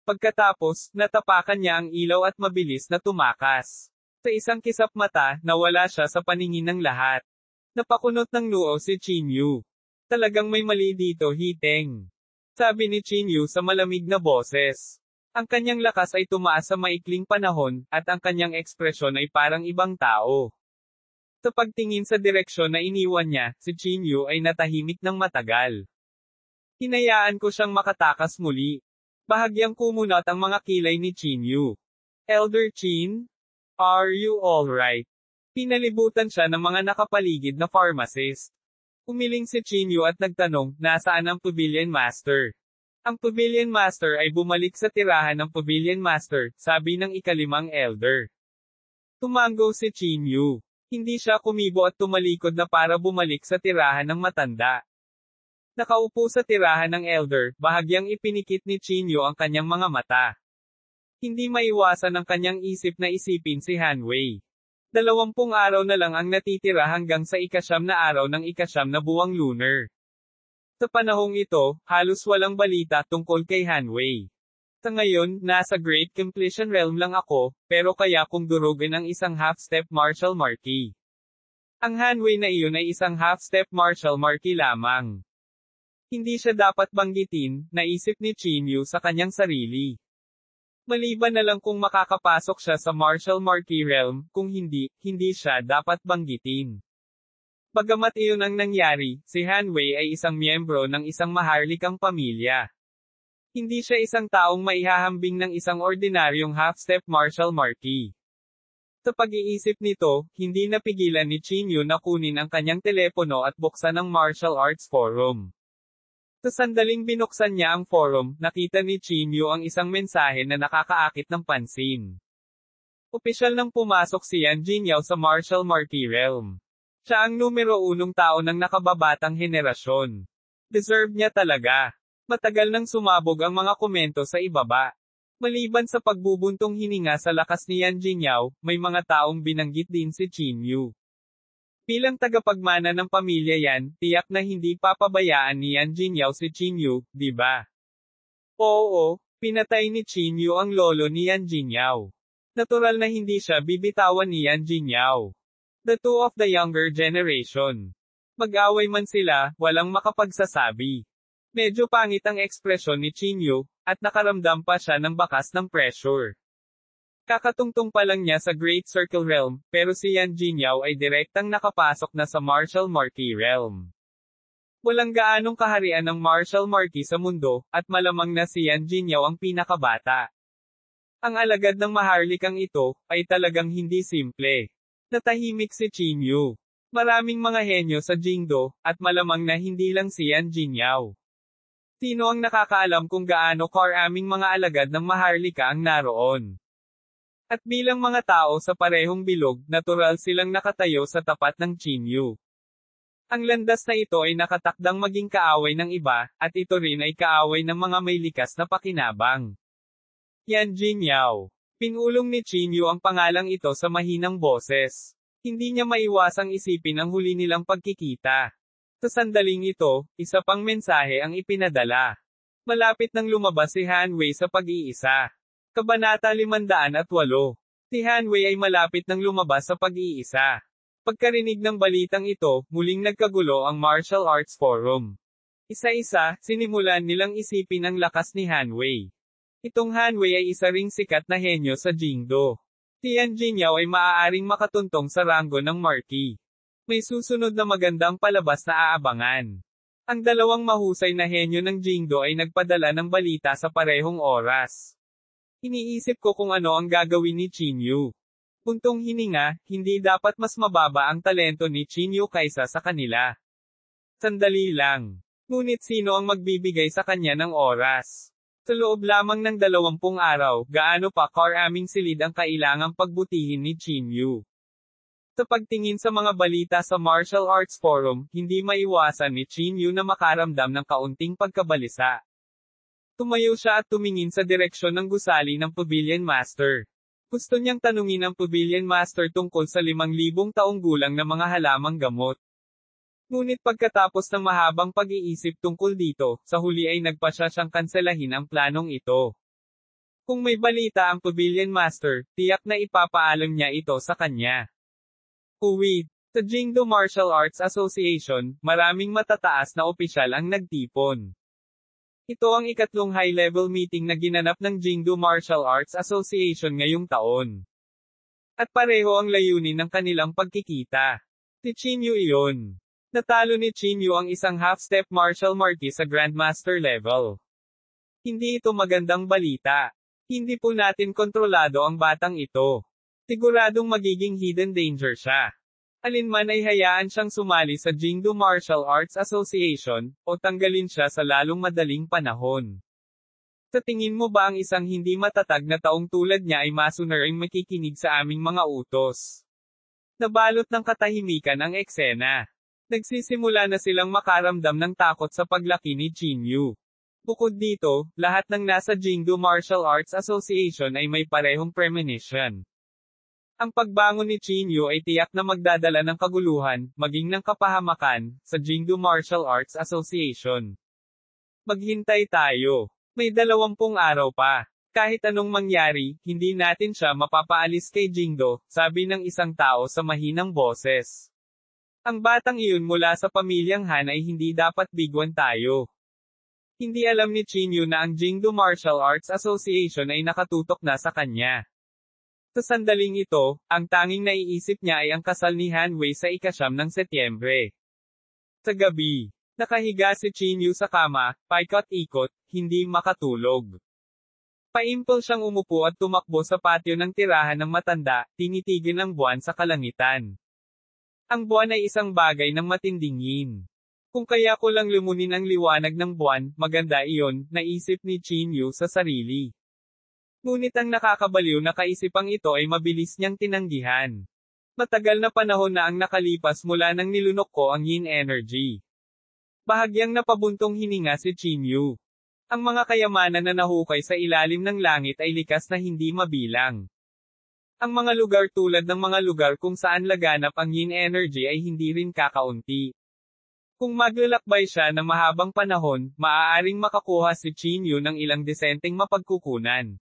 Pagkatapos, natapakan niya ang ilaw at mabilis na tumakas. Sa isang kisap mata, nawala siya sa paningin ng lahat. Napakunot ng noo si Chinyu. Talagang may mali dito, Hiteng. Sabi ni Chinyu sa malamig na boses. Ang kanyang lakas ay tumaas sa maikling panahon, at ang kanyang ekspresyon ay parang ibang tao. Sa pagtingin sa direksyon na iniwan niya, si Chinyu ay natahimik ng matagal. Hinayaan ko siyang makatakas muli. Bahagyang kumunat ang mga kilay ni Chinyu. Elder Chin? Are you alright? Pinalibutan siya ng mga nakapaligid na pharmacist. Umiling si Chinyu at nagtanong, nasaan ang Pavilion Master? Ang Pavilion Master ay bumalik sa tirahan ng Pavilion Master, sabi ng ikalimang elder. Tumango si Chinyu. Hindi siya kumibo at tumalikod na para bumalik sa tirahan ng matanda. Nakaupo sa tirahan ng elder, bahagyang ipinikit ni Chinyu ang kanyang mga mata. Hindi maiwasan ng kanyang isip na isipin si Han Wei. 20 araw na lang ang natitira hanggang sa ikasyam na araw ng ikasyam na buwang lunar. Sa panahong ito, halos walang balita tungkol kay Han Wei. Sa ngayon, nasa Great Completion Realm lang ako, pero kaya kong durugin ang isang half-step martial marquee. Ang Han Wei na iyon ay isang half-step martial marquee lamang. Hindi siya dapat banggitin, naisip ni Chinyu sa kanyang sarili. Maliban na lang kung makakapasok siya sa martial marquee realm, kung hindi, hindi siya dapat banggitin. Bagamat iyon ang nangyari, si Han Wei ay isang miyembro ng isang maharlikang pamilya. Hindi siya isang taong maihahambing ng isang ordinaryong half-step martial marquee. Sa pag-iisip nito, hindi napigilan ni Chinyu na kunin ang kanyang telepono at buksan ang martial arts forum. Sa sandaling binuksan niya ang forum, nakita ni Chinyu ang isang mensahe na nakakaakit ng pansin. Opisyal nang pumasok si Yan Jingyao sa martial marquee realm. Siya ang numero 1 tao ng nakababatang henerasyon. Deserve niya talaga. Matagal nang sumabog ang mga komento sa ibaba. Maliban sa pagbubuntong hininga sa lakas ni Yan Jingyao, may mga taong binanggit din si Chinyu. Bilang tagapagmana ng pamilya Yan, tiyak na hindi papabayaan ni Yan Jingyao si Chinyu, di ba? Oo, pinatay ni Chinyu ang lolo ni Yan Jingyao. Natural na hindi siya bibitawan ni Yan Jingyao. The two of the younger generation. Mag-away man sila, walang makapagsasabi. Medyo pangit ang ekspresyon ni Chinyu, at nakaramdam pa siya ng bakas ng pressure. Kakatungtong pa lang niya sa Great Circle Realm, pero si Yan Jingyao ay direktang nakapasok na sa Martial Marquee Realm. Walang gaanong kaharian ng Martial Marquee sa mundo, at malamang na si Yan Jingyao ang pinakabata. Ang alagad ng maharlikang ito, ay talagang hindi simple. Natahimik si Chinyu. Maraming mga henyo sa Jingdo, at malamang na hindi lang si Yan Jingyao. Sino ang nakakaalam kung gaano karaming mga alagad ng maharlika ang naroon? At bilang mga tao sa parehong bilog, natural silang nakatayo sa tapat ng Chinyu. Ang landas na ito ay nakatakdang maging kaaway ng iba, at ito rin ay kaaway ng mga may likas na pakinabang. Yan Jingyao. Pinulong ni Chinyu ang pangalang ito sa mahinang boses. Hindi niya maiwasang isipin ang huli nilang pagkikita. Sa sandaling ito, isa pang mensahe ang ipinadala. Malapit nang lumabas si Han Wei sa pag-iisa. Kabanata 508. Si Han Wei ay malapit nang lumabas sa pag-iisa. Pagkarinig ng balitang ito, muling nagkagulo ang Martial Arts Forum. Isa-isa, sinimulan nilang isipin ang lakas ni Han Wei. Itong Han Wei ay isa ring sikat na henyo sa Jingdo. Si Yan Jingyao ay maaaring makatuntong sa ranggo ng Marquis. May susunod na magandang palabas na aabangan. Ang dalawang mahusay na henyo ng Jingdo ay nagpadala ng balita sa parehong oras. Iniisip ko kung ano ang gagawin ni Chinyu. Puntong hininga, hindi dapat mas mababa ang talento ni Chinyu kaysa sa kanila. Sandali lang. Ngunit sino ang magbibigay sa kanya ng oras? Sa loob lamang ng 20 araw, gaano pa karaming silid ang kailangang pagbutihin ni Chinyu. Sa pagtingin sa mga balita sa Martial Arts Forum, hindi maiwasan ni Chinyu na makaramdam ng kaunting pagkabalisa. Tumayo siya at tumingin sa direksyon ng gusali ng Pavilion Master. Gusto niyang tanungin ang Pavilion Master tungkol sa 5,000 taong gulang na mga halamang gamot. Ngunit pagkatapos ng mahabang pag-iisip tungkol dito, sa huli ay nagpasya siyang kanselahin ang planong ito. Kung may balita ang Pavilion Master, tiyak na ipapaalam niya ito sa kanya. Uwid. Sa Jingdo Martial Arts Association, maraming matataas na opisyal ang nagtipon. Ito ang ikatlong high-level meeting na ginanap ng Jingdo Martial Arts Association ngayong taon. At pareho ang layunin ng kanilang pagkikita. Si Chinyu iyon. Natalo ni Chinyu ang isang half-step martial marquis sa Grandmaster level. Hindi ito magandang balita. Hindi po natin kontrolado ang batang ito. Siguradong magiging hidden danger siya. Alinman ay hayaan siyang sumali sa Jingdo Martial Arts Association, o tanggalin siya sa lalong madaling panahon. Sa tingin mo ba ang isang hindi matatag na taong tulad niya ay masunaring makikinig sa aming mga utos? Nabalot ng katahimikan ang eksena. Nagsisimula na silang makaramdam ng takot sa paglaki ni Chinyu. Bukod dito, lahat ng nasa Jingdo Martial Arts Association ay may parehong premonition. Ang pagbangon ni Chinyu ay tiyak na magdadala ng kaguluhan, maging ng kapahamakan, sa Jingdo Martial Arts Association. Maghintay tayo. May 20 araw pa. Kahit anong mangyari, hindi natin siya mapapaalis kay Jingdo, sabi ng isang tao sa mahinang boses. Ang batang iyon mula sa pamilyang Han ay hindi dapat bigwan tayo. Hindi alam ni Chinyu na ang Jingdo Martial Arts Association ay nakatutok na sa kanya. Sa sandaling ito, ang tanging naiisip niya ay ang kasal ni Han Wei sa 9 ng Setyembre. Sa gabi, nakahiga si Chinyu sa kama, paikot-ikot, hindi makatulog. Paimpol siyang umupo at tumakbo sa patio ng tirahan ng matanda, tinitigil ang buwan sa kalangitan. Ang buwan ay isang bagay ng matinding yin. Kung kaya ko lang lumunin ang liwanag ng buwan, maganda iyon, naisip ni Chinyu sa sarili. Ngunit ang nakakabaliw na kaisipang ito ay mabilis niyang tinanggihan. Matagal na panahon na ang nakalipas mula nang nilunok ko ang yin energy. Bahagyang napabuntong hininga si Chinyu. Ang mga kayamanan na nahukay sa ilalim ng langit ay likas na hindi mabilang. Ang mga lugar tulad ng mga lugar kung saan laganap ang yin energy ay hindi rin kakaunti. Kung maglalakbay siya ng mahabang panahon, maaaring makakuha si Chinyu ng ilang desenteng mapagkukunan.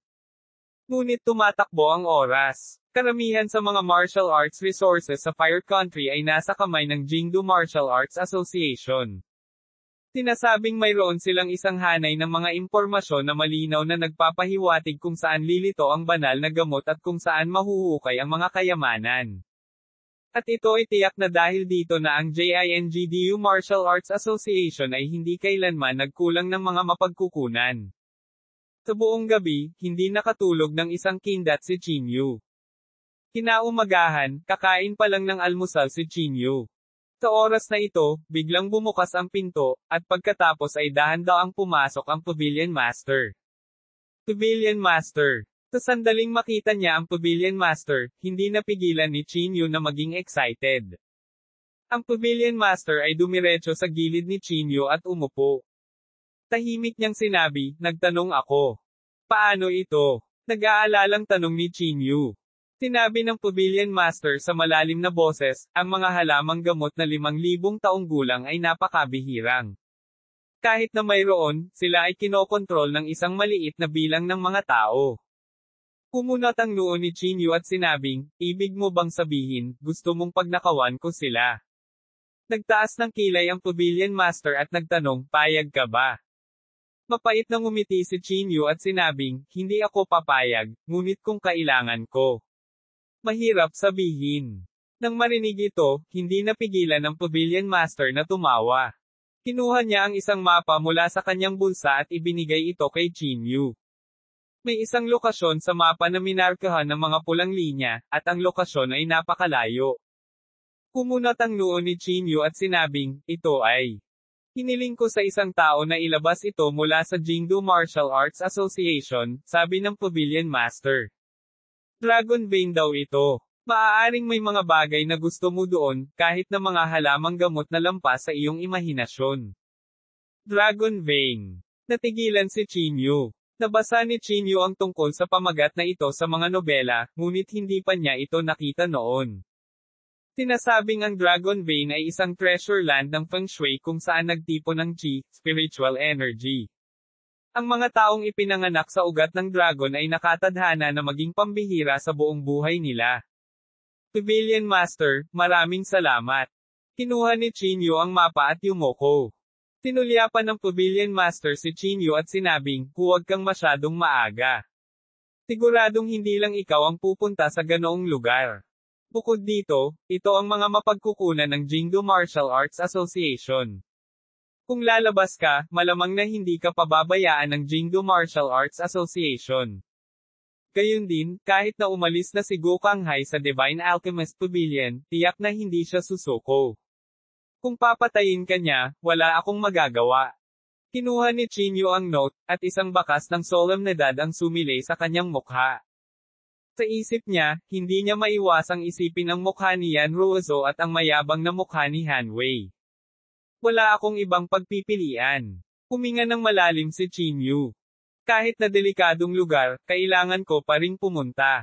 Ngunit tumatakbo ang oras. Karamihan sa mga martial arts resources sa Fire Country ay nasa kamay ng Jingdo Martial Arts Association. Sinasabing mayroon silang isang hanay ng mga impormasyon na malinaw na nagpapahiwatig kung saan lilito ang banal na gamot at kung saan mahuhukay ang mga kayamanan. At ito ay tiyak na dahil dito na ang JINGDU Martial Arts Association ay hindi kailanman nagkulang ng mga mapagkukunan. Sa buong gabi, hindi nakatulog ng isang kindat si Chinyu. Kinaumagahan, kakain pa lang ng almusal si Chinyu. Sa oras na ito, biglang bumukas ang pinto, at pagkatapos ay dahan-daang pumasok ang Pavilion Master. Pavilion Master. Sa sandaling makita niya ang Pavilion Master, hindi napigilan ni Chinyu na maging excited. Ang Pavilion Master ay dumiretso sa gilid ni Chinyu at umupo. Tahimik niyang sinabi, nagtanong ako. Paano ito? Nag-aalalang tanong ni Chinyu. Sinabi ng Pavilion Master sa malalim na boses, ang mga halamang gamot na 5,000 taong gulang ay napakabihirang. Kahit na mayroon, sila ay kinokontrol ng isang maliit na bilang ng mga tao. Kumunat ang noo ni Chinyu at sinabing, ibig mo bang sabihin, gusto mong pagnakawan ko sila? Nagtaas ng kilay ang Pavilion Master at nagtanong, payag ka ba? Mapait na ngumiti si Chinyu at sinabing, hindi ako papayag, ngunit kung kailangan ko. Mahirap sabihin. Nang marinig ito, hindi napigilan ng Pavilion Master na tumawa. Kinuha niya ang isang mapa mula sa kanyang bulsa at ibinigay ito kay Chinyu. May isang lokasyon sa mapa na minarkahan ng mga pulang linya, at ang lokasyon ay napakalayo. Kumunat ang noo ni Chinyu at sinabing, ito ay. Hiniling ko sa isang tao na ilabas ito mula sa Jingdo Martial Arts Association, sabi ng Pavilion Master. Dragon Vein daw ito. Maaaring may mga bagay na gusto mo doon, kahit na mga halamang gamot na lampas sa iyong imahinasyon. Dragon Vein. Natigilan si Chinyu. Nabasa ni Chinyu ang tungkol sa pamagat na ito sa mga nobela, ngunit hindi pa niya ito nakita noon. Sinasabing ang Dragon Vein ay isang treasure land ng Feng Shui kung saan nagtipon ng Qi, spiritual energy. Ang mga taong ipinanganak sa ugat ng dragon ay nakatadhana na maging pambihira sa buong buhay nila. Pavilion Master, maraming salamat. Kinuha ni Chinyu ang mapa at yumoko. Tinulyapan ng Pavilion Master si Chinyu at sinabing, huwag kang masyadong maaga. Siguradong hindi lang ikaw ang pupunta sa ganoong lugar. Bukod dito, ito ang mga mapagkukunan ng Jingdo Martial Arts Association. Kung lalabas ka, malamang na hindi ka pababayaan ng Jingdo Martial Arts Association. Gayun din, kahit na umalis na si Gokanghay sa Divine Alchemist Pavilion, tiyak na hindi siya susuko. Kung papatayin ka niya, wala akong magagawa. Kinuha ni Chinyu ang note, at isang bakas ng solemnidad ang sumilay sa kanyang mukha. Sa isip niya, hindi niya maiwasang isipin ang mukha ni Yan Ruozo at ang mayabang na mukha ni Han Wei. Wala akong ibang pagpipilian. Huminga ng malalim si Chinyu. Kahit na delikadong lugar, kailangan ko pa ring pumunta.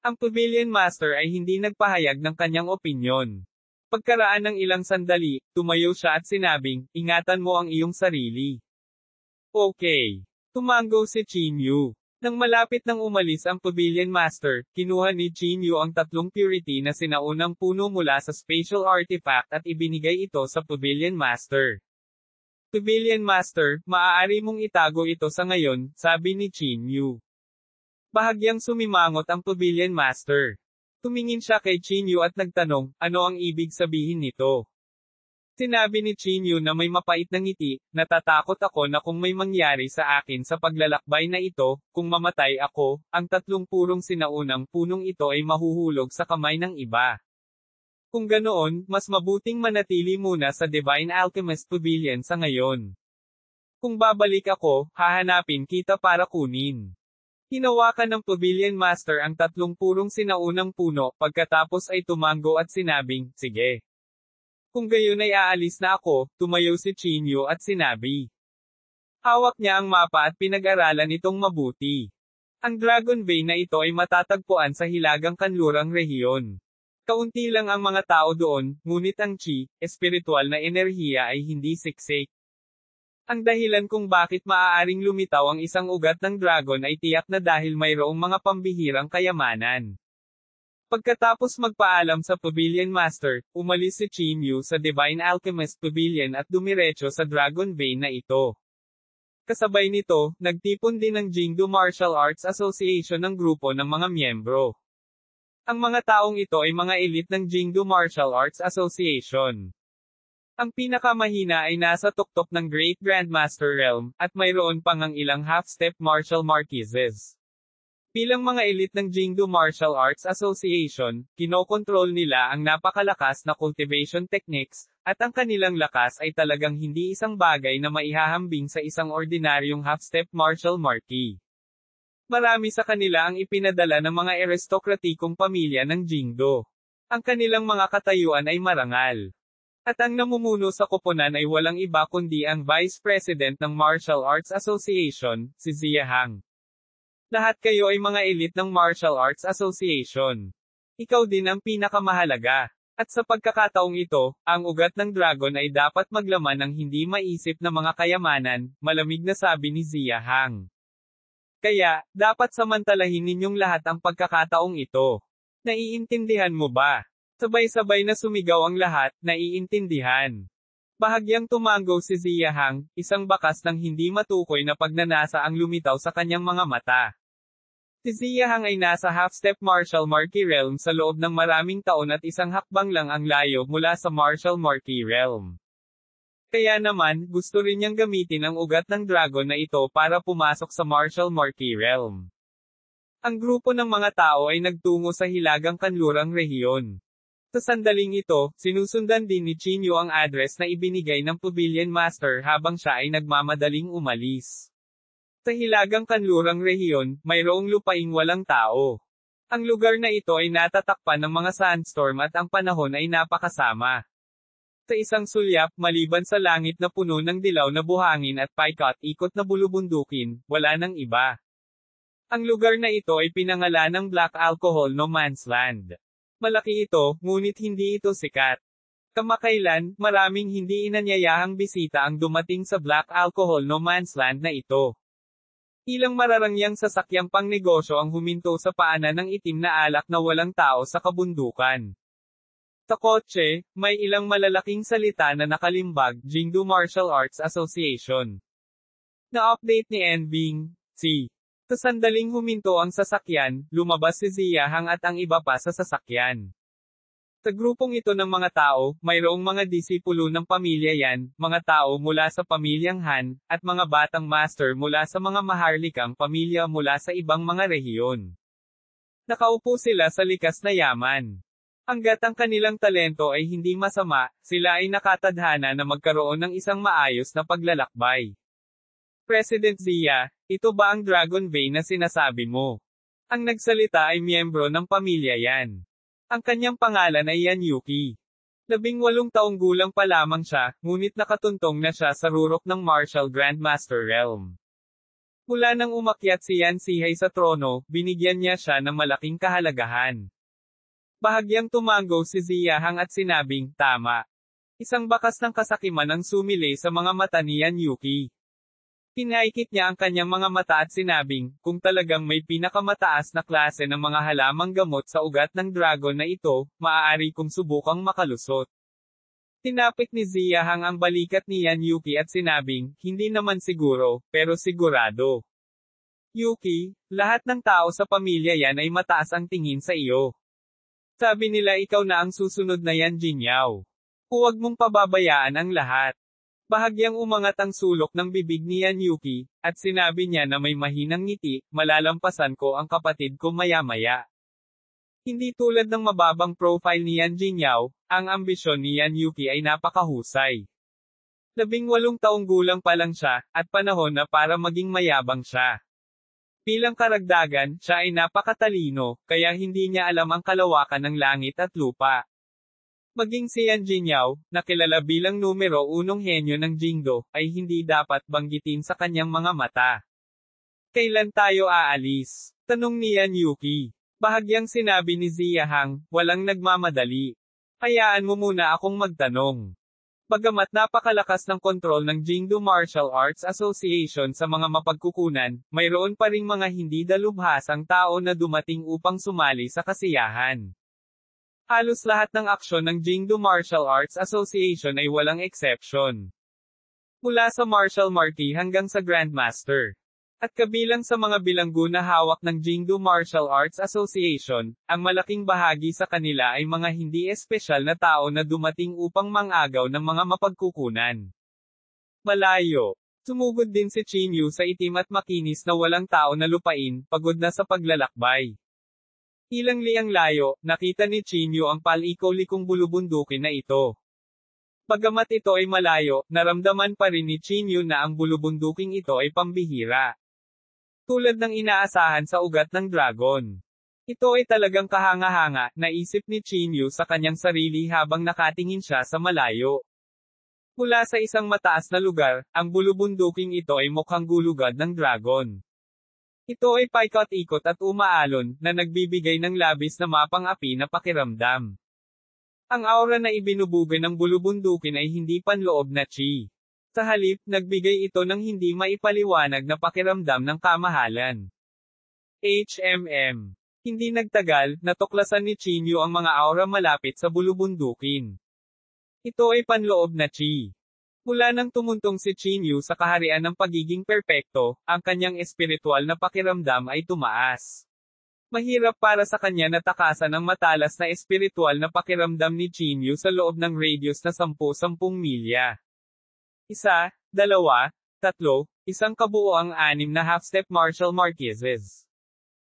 Ang Pavilion Master ay hindi nagpahayag ng kanyang opinyon. Pagkaraan ng ilang sandali, tumayo siya at sinabing, ingatan mo ang iyong sarili. Okay. Tumango si Chinyu. Nang malapit nang umalis ang Pavilion Master, kinuha ni Chinyu ang 3 purity na sinaunang puno mula sa spatial artifact at ibinigay ito sa Pavilion Master. Pavilion Master, maaari mong itago ito sa ngayon, sabi ni Chinyu. Bahagyang sumimangot ang Pavilion Master. Tumingin siya kay Chinyu at nagtanong, ano ang ibig sabihin nito? Sinabi ni Chinyu na may mapait na ngiti, natatakot ako na kung may mangyari sa akin sa paglalakbay na ito, kung mamatay ako, ang 3 purong sinaunang punong ito ay mahuhulog sa kamay ng iba. Kung ganoon, mas mabuting manatili muna sa Divine Alchemist Pavilion sa ngayon. Kung babalik ako, hahanapin kita para kunin. Hinawakan ng Pavilion Master ang 3 purong sinaunang puno, pagkatapos ay tumango at sinabing, sige. Kung gayon ay aalis na ako, tumayo si Chinyu at sinabi. Hawak niya ang mapa at pinag-aralan itong mabuti. Ang Dragon Vein na ito ay matatagpuan sa Hilagang Kanlurang rehiyon. Kaunti lang ang mga tao doon, ngunit ang Qi, espiritual na enerhiya ay hindi siksik. Ang dahilan kung bakit maaaring lumitaw ang isang ugat ng dragon ay tiyak na dahil mayroong mga pambihirang kayamanan. Pagkatapos magpaalam sa Pavilion Master, umalis si Chinyu sa Divine Alchemist Pavilion at dumiretso sa Dragon Vein na ito. Kasabay nito, nagtipon din ng Jingdo Martial Arts Association ng grupo ng mga miyembro. Ang mga taong ito ay mga elite ng Jingdo Martial Arts Association. Ang pinakamahina ay nasa tuktok ng Great Grandmaster Realm, at mayroon pang ang ilang half-step martial marquises. Bilang mga elite ng Jingdo Martial Arts Association, kinokontrol nila ang napakalakas na cultivation techniques, at ang kanilang lakas ay talagang hindi isang bagay na maihahambing sa isang ordinaryong half-step martial marquis. Marami sa kanila ang ipinadala ng mga aristokratikong pamilya ng Jingdo. Ang kanilang mga katayuan ay marangal. At ang namumuno sa koponan ay walang iba kundi ang Vice President ng Martial Arts Association, si Zia Hang. Lahat kayo ay mga elite ng Martial Arts Association. Ikaw din ang pinakamahalaga. At sa pagkakataong ito, ang ugat ng dragon ay dapat maglaman ng hindi maisip na mga kayamanan, malamig na sabi ni Zia Hang. Kaya, dapat samantalahin ninyong lahat ang pagkakataong ito. Naiintindihan mo ba? Sabay-sabay na sumigaw ang lahat, naiintindihan. Bahagyang tumango si Zia Hang, isang bakas ng hindi matukoy na pagnanasa ang lumitaw sa kanyang mga mata. Si Zia Hang ay nasa half-step martial marquee realm sa loob ng maraming taon at isang hakbang lang ang layo mula sa martial marquee realm. Kaya naman, gusto rin niyang gamitin ang ugat ng dragon na ito para pumasok sa martial marquee realm. Ang grupo ng mga tao ay nagtungo sa hilagang kanlurang rehiyon. Sa sandaling ito, sinusundan din ni Chinyo ang address na ibinigay ng Pavilion Master habang siya ay nagmamadaling umalis. Sa hilagang kanlurang rehiyon, mayroong lupaing walang tao. Ang lugar na ito ay natatakpan ng mga sandstorm at ang panahon ay napakasama. Sa isang sulyap, maliban sa langit na puno ng dilaw na buhangin at paikot-ikot na bulubundukin, wala nang iba. Ang lugar na ito ay pinangalan ng Black Alcohol No Man's Land. Malaki ito, ngunit hindi ito sikat. Kamakailan, maraming hindi inanyayahang bisita ang dumating sa Black Alcohol No Man's Land na ito. Ilang mararangyang sasakyang pangnegosyo ang huminto sa paanan ng itim na alak na walang tao sa kabundukan. Sa kotse, may ilang malalaking salita na nakalimbag, Jingdo Martial Arts Association. Na-update ni Enbing, C. Sa sandaling huminto ang sasakyan, lumabas si Zia Hang at ang iba pa sa sasakyan. Sa grupong ito ng mga tao, mayroong mga disipulo ng pamilya Yan, mga tao mula sa pamilyang Han, at mga batang master mula sa mga maharlikang pamilya mula sa ibang mga rehiyon. Nakaupo sila sa likas na yaman. Hanggat ang kanilang talento ay hindi masama, sila ay nakatadhana na magkaroon ng isang maayos na paglalakbay. President Zia, ito ba ang Dragon Vein na sinasabi mo? Ang nagsalita ay miyembro ng pamilya Yan. Ang kanyang pangalan ay Yan Yuki. 18 taong gulang pa lamang siya, ngunit nakatuntong na siya sa rurok ng Martial Grandmaster Realm. Mula nang umakyat si Yan Sihay sa trono, binigyan niya siya ng malaking kahalagahan. Bahagyang tumango si Zia Hang at sinabing, tama. Isang bakas ng kasakiman ang sumilay sa mga mata ni Yan Yuki. Pinaikit niya ang kanyang mga mata at sinabing, kung talagang may pinakamataas na klase ng mga halamang gamot sa ugat ng dragon na ito, maaari kong subukang makalusot. Tinapik ni Zia Hang ang balikat ni Yan Yuki at sinabing, hindi naman siguro, pero sigurado. Yuki, lahat ng tao sa pamilya Yan ay mataas ang tingin sa iyo. Sabi nila ikaw na ang susunod na Yan Jinyao. Huwag mong pababayaan ang lahat. Bahagyang umangat ang sulok ng bibig ni Yan Yuki, at sinabi niya na may mahinang ngiti, malalampasan ko ang kapatid ko maya-maya. Hindi tulad ng mababang profile ni Yan Jinyao, ang ambisyon ni Yan Yuki ay napakahusay. 18 taong gulang pa lang siya, at panahon na para maging mayabang siya. Bilang karagdagan, siya ay napakatalino, kaya hindi niya alam ang kalawakan ng langit at lupa. Maging si Yan Jinyao, na kilala bilang numero 1 henyo ng Jingdo, ay hindi dapat banggitin sa kanyang mga mata. Kailan tayo aalis? Tanong ni Yan Yuki. Bahagyang sinabi ni Zia Hang, walang nagmamadali. Hayaan mo muna akong magtanong. Bagamat napakalakas ng kontrol ng Jingdo Martial Arts Association sa mga mapagkukunan, mayroon pa ring mga hindi dalubhasang tao na dumating upang sumali sa kasiyahan. Halos lahat ng aksyon ng Jingdo Martial Arts Association ay walang exception. Mula sa Martial Marquee hanggang sa Grandmaster. At kabilang sa mga bilanggo na hawak ng Jingdo Martial Arts Association, ang malaking bahagi sa kanila ay mga hindi espesyal na tao na dumating upang mangagaw ng mga mapagkukunan. Malayo. Sumugod din si Chinyu sa itim at makinis na walang tao na lupain, pagod na sa paglalakbay. Ilang liang layo, nakita ni Chinyu ang paliko-likong bulubundukin na ito. Bagamat ito ay malayo, naramdaman pa rin ni Chinyu na ang bulubunduking ito ay pambihira. tulad ng inaasahan sa ugat ng dragon. Ito ay talagang kahanga-hanga, naisip ni Chinyu sa kanyang sarili habang nakatingin siya sa malayo. Mula sa isang mataas na lugar, ang bulubunduking ito ay mukhang gulugad ng dragon. Ito ay paikot-ikot at umaalon, na nagbibigay ng labis na mapang-api na pakiramdam. Ang aura na ibinubugay ng bulubundukin ay hindi panloob na chi. Sa halip, nagbigay ito ng hindi maipaliwanag na pakiramdam ng kamahalan. Hindi nagtagal, natuklasan ni Chinyu ang mga aura malapit sa bulubundukin. Ito ay panloob na chi. Mula nang tumuntong si Chinyu sa kaharian ng pagiging perpekto, ang kanyang espiritual na pakiramdam ay tumaas. Mahirap para sa kanya na takasan ang matalas na espiritual na pakiramdam ni Chinyu sa loob ng radius na 10-10 milya. 1, 2, 3, isang kabuoang 6 na half-step martial marquises.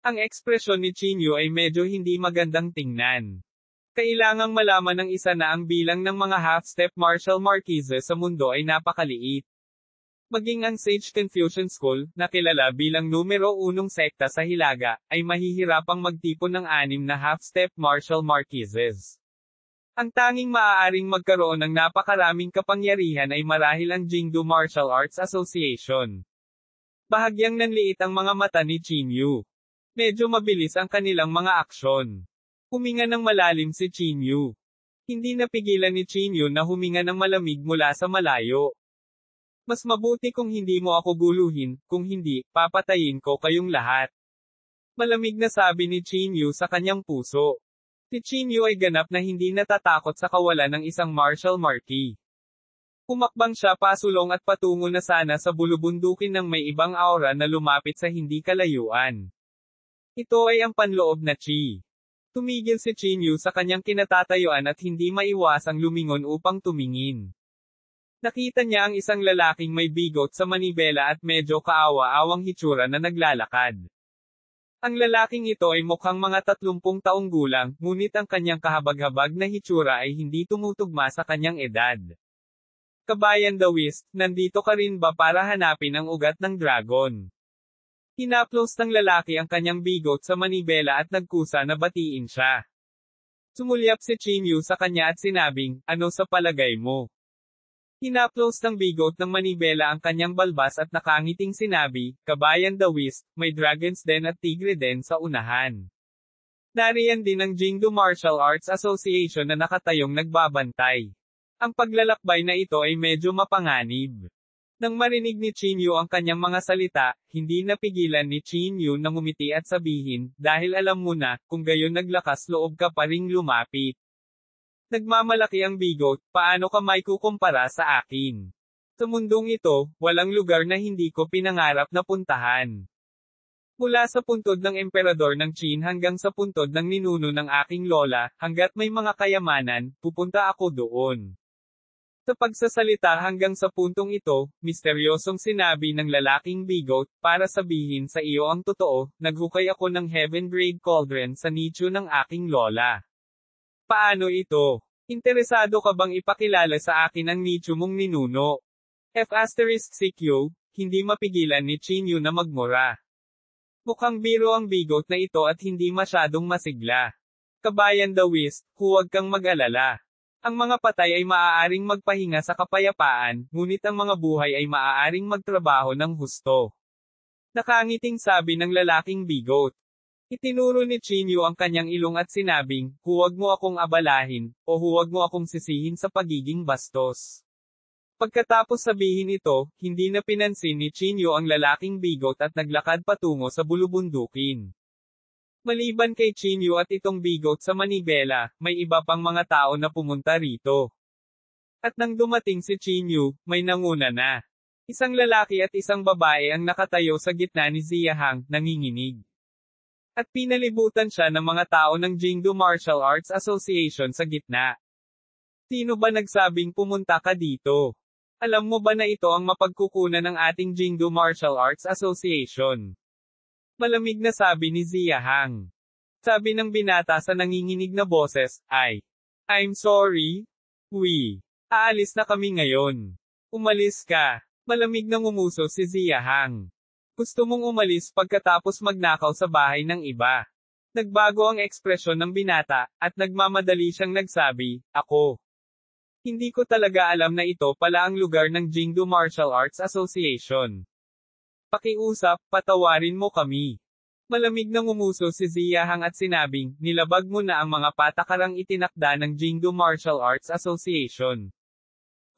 Ang ekspresyon ni Chinyu ay medyo hindi magandang tingnan. Kailangang malaman ng isa na ang bilang ng mga half-step martial marquises sa mundo ay napakaliit. Maging ang Sage Confucian School, na kilala bilang numero 1 sekta sa Hilaga, ay mahihirapang magtipon ng 6 na half-step martial marquises. Ang tanging maaaring magkaroon ng napakaraming kapangyarihan ay marahil ang Jingdu Martial Arts Association. Bahagyang nanliit ang mga mata ni Chinyu. Medyo mabilis ang kanilang mga aksyon. Huminga ng malalim si Chinyu. Hindi napigilan ni Chinyu na huminga ng malamig mula sa malayo. Mas mabuti kung hindi mo ako guluhin, kung hindi, papatayin ko kayong lahat. Malamig na sabi ni Chinyu sa kanyang puso. Si Chinyu ay ganap na hindi natatakot sa kawalan ng isang martial marquis. Humakbang siya pasulong at patungo na sana sa bulubundukin ng may ibang aura na lumapit sa hindi kalayuan. Ito ay ang panloob na chi. Tumigil si Chinyu sa kanyang kinatatayuan at hindi maiwasang lumingon upang tumingin. Nakita niya ang isang lalaking may bigot sa manibela at medyo kaawa-awang hitsura na naglalakad. Ang lalaking ito ay mukhang mga 30 taong gulang, ngunit ang kanyang kahabag-habag na hitsura ay hindi tumutugma sa kanyang edad. Kabayan Dawist, nandito ka rin ba para hanapin ang ugat ng dragon? Hinaplos ng lalaki ang kanyang bigot sa manibela at nagkusa na batiin siya. Sumulyap si Chinyu sa kanya at sinabing, ano sa palagay mo? Hinaplos ng bigot ng manibela ang kanyang balbas at nakangiting sinabi, Kabayan Dawist, may dragons den at tigre den sa unahan. Nariyan din ang Jingdu Martial Arts Association na nakatayong nagbabantay. Ang paglalakbay na ito ay medyo mapanganib. Nang marinig ni Chinyu ang kanyang mga salita, hindi napigilan ni Chinyu na ngumiti at sabihin, dahil alam mo na, kung gayon naglakas loob ka pa ring lumapit. Nagmamalaki ang bigot, paano ka may kukumpara sa akin? Sa mundong ito, walang lugar na hindi ko pinangarap na puntahan. Mula sa puntod ng emperador ng Qin hanggang sa puntod ng ninuno ng aking lola, hanggat may mga kayamanan, pupunta ako doon. Sa pagsasalita hanggang sa puntong ito, misteryosong sinabi ng lalaking bigot, para sabihin sa iyo ang totoo, naghukay ako ng heaven-grade cauldron sa nicho ng aking lola. Paano ito? Interesado ka bang ipakilala sa akin ang nicho mong ninuno? F***CQ, hindi mapigilan ni Chinyu na magmura. Mukhang biro ang bigot na ito at hindi masyadong masigla. Kabayan Dawist, huwag kang mag-alala. Ang mga patay ay maaaring magpahinga sa kapayapaan, ngunit ang mga buhay ay maaaring magtrabaho ng husto. Nakangiting sabi ng lalaking bigot. Itinuro ni Chinyu ang kanyang ilong at sinabing, huwag mo akong abalahin, o huwag mo akong sisihin sa pagiging bastos. Pagkatapos sabihin ito, hindi na pinansin ni Chinyu ang lalaking bigot at naglakad patungo sa bulubundukin. Maliban kay Chinyu at itong bigot sa manibela, may iba pang mga tao na pumunta rito. At nang dumating si Chinyu, may nanguna na. Isang lalaki at isang babae ang nakatayo sa gitna ni Ziyahang, nanginginig. At pinalibutan siya ng mga tao ng Jingdu Martial Arts Association sa gitna. Sino ba nagsabing pumunta ka dito? Alam mo ba na ito ang mapagkukunan ng ating Jingdu Martial Arts Association? Malamig na sabi ni Ziyahang. Sabi ng binata sa nanginginig na boses, I'm sorry. Aalis na kami ngayon. Umalis ka. Malamig na ngumuso si Ziyahang. Gusto mong umalis pagkatapos magnakaw sa bahay ng iba. Nagbago ang ekspresyon ng binata, at nagmamadali siyang nagsabi, ako. Hindi ko talaga alam na ito pala ang lugar ng Jingdu Martial Arts Association. Pakiusap, patawarin mo kami. Malamig na ngumuso si Ziyahang at sinabing, nilabag mo na ang mga patakarang itinakda ng Jingdu Martial Arts Association.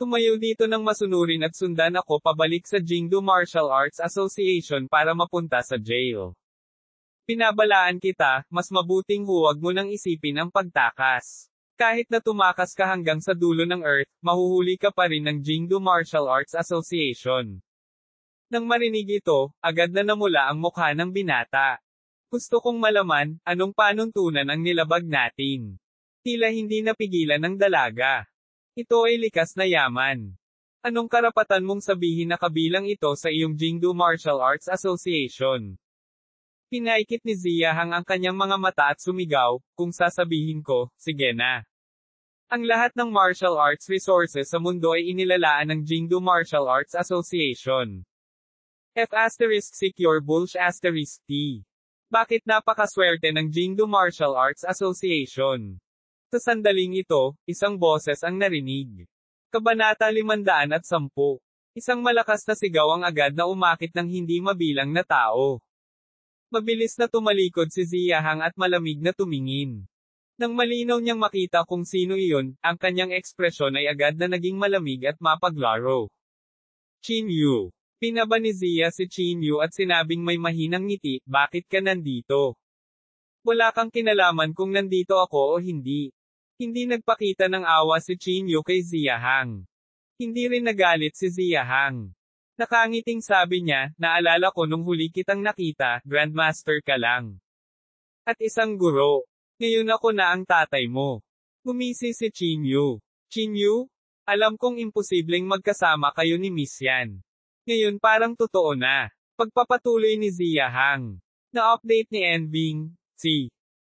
Tumayo dito nang masunurin at sundan ako pabalik sa Jingdu Martial Arts Association para mapunta sa jail. Pinabalaan kita, mas mabuting huwag mo nang isipin ang pagtakas. Kahit na tumakas ka hanggang sa dulo ng Earth, mahuhuli ka pa rin ng Jingdu Martial Arts Association. Nang marinig ito, agad na namula ang mukha ng binata. Gusto kong malaman, anong panuntunan ang nilabag natin? Tila hindi napigilan ng dalaga. Ito ay likas na yaman. Anong karapatan mong sabihin na kabilang ito sa iyong Jingdu Martial Arts Association? Pinaikit ni Ziyahang ang kanyang mga mata at sumigaw, kung sasabihin ko, sige na. Ang lahat ng martial arts resources sa mundo ay inilalaan ng Jingdu Martial Arts Association. Secure Bulsh T. Bakit napakaswerte ng Jingdu Martial Arts Association? Sa sandaling ito, isang boses ang narinig. Kabanata 510. Isang malakas na sigaw ang agad na umakit ng hindi mabilang na tao. Mabilis na tumalikod si Ziyahang at malamig na tumingin. Nang malinaw niyang makita kung sino iyon, ang kanyang ekspresyon ay agad na naging malamig at mapaglaro. Qin Yu. Pinaba ni Ziya si Qin Yu at sinabing may mahinang ngiti, bakit ka nandito? Wala kang kinalaman kung nandito ako o hindi. Hindi nagpakita ng awa si Qin Yu kay Ziyahang. Hindi rin nagalit si Ziyahang. Nakangiting sabi niya, naalala ko nung huli kitang nakita, Grandmaster ka lang. At isang guro. Ngayon ako na ang tatay mo. Gumisi si Qin Yu. Qin Yu? Alam kong imposibleng magkasama kayo ni Miss Yan. Ngayon parang totoo na. Pagpapatuloy ni Ziyahang. Na-update ni Enbing,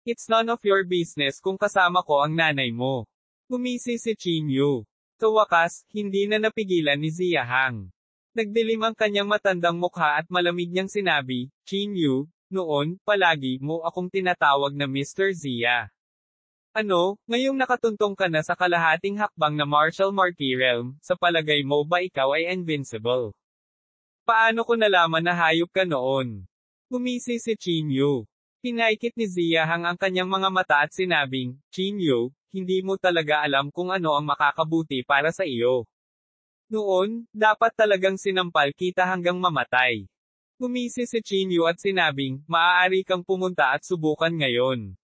It's none of your business kung kasama ko ang nanay mo. Gumisi si Qin Yu. Sa wakas, hindi na napigilan ni Ziyahang. Nagdilim ang kanyang matandang mukha at malamig niyang sinabi, Qin Yu, noon, palagi mo akong tinatawag na Mr. Ziya. Ano, ngayong nakatuntong ka na sa kalahating hakbang na Martial Marquee Realm, sa palagay mo ba ikaw ay invincible? Paano ko nalaman na hayop ka noon? Gumisi si Qin Yu. Pinaikit ni Ziyahang ang kanyang mga mata at sinabing, Qin Yu, hindi mo talaga alam kung ano ang makakabuti para sa iyo. Noon, dapat talagang sinampal kita hanggang mamatay. Gumisi si Qin Yu at sinabing, maaari kang pumunta at subukan ngayon.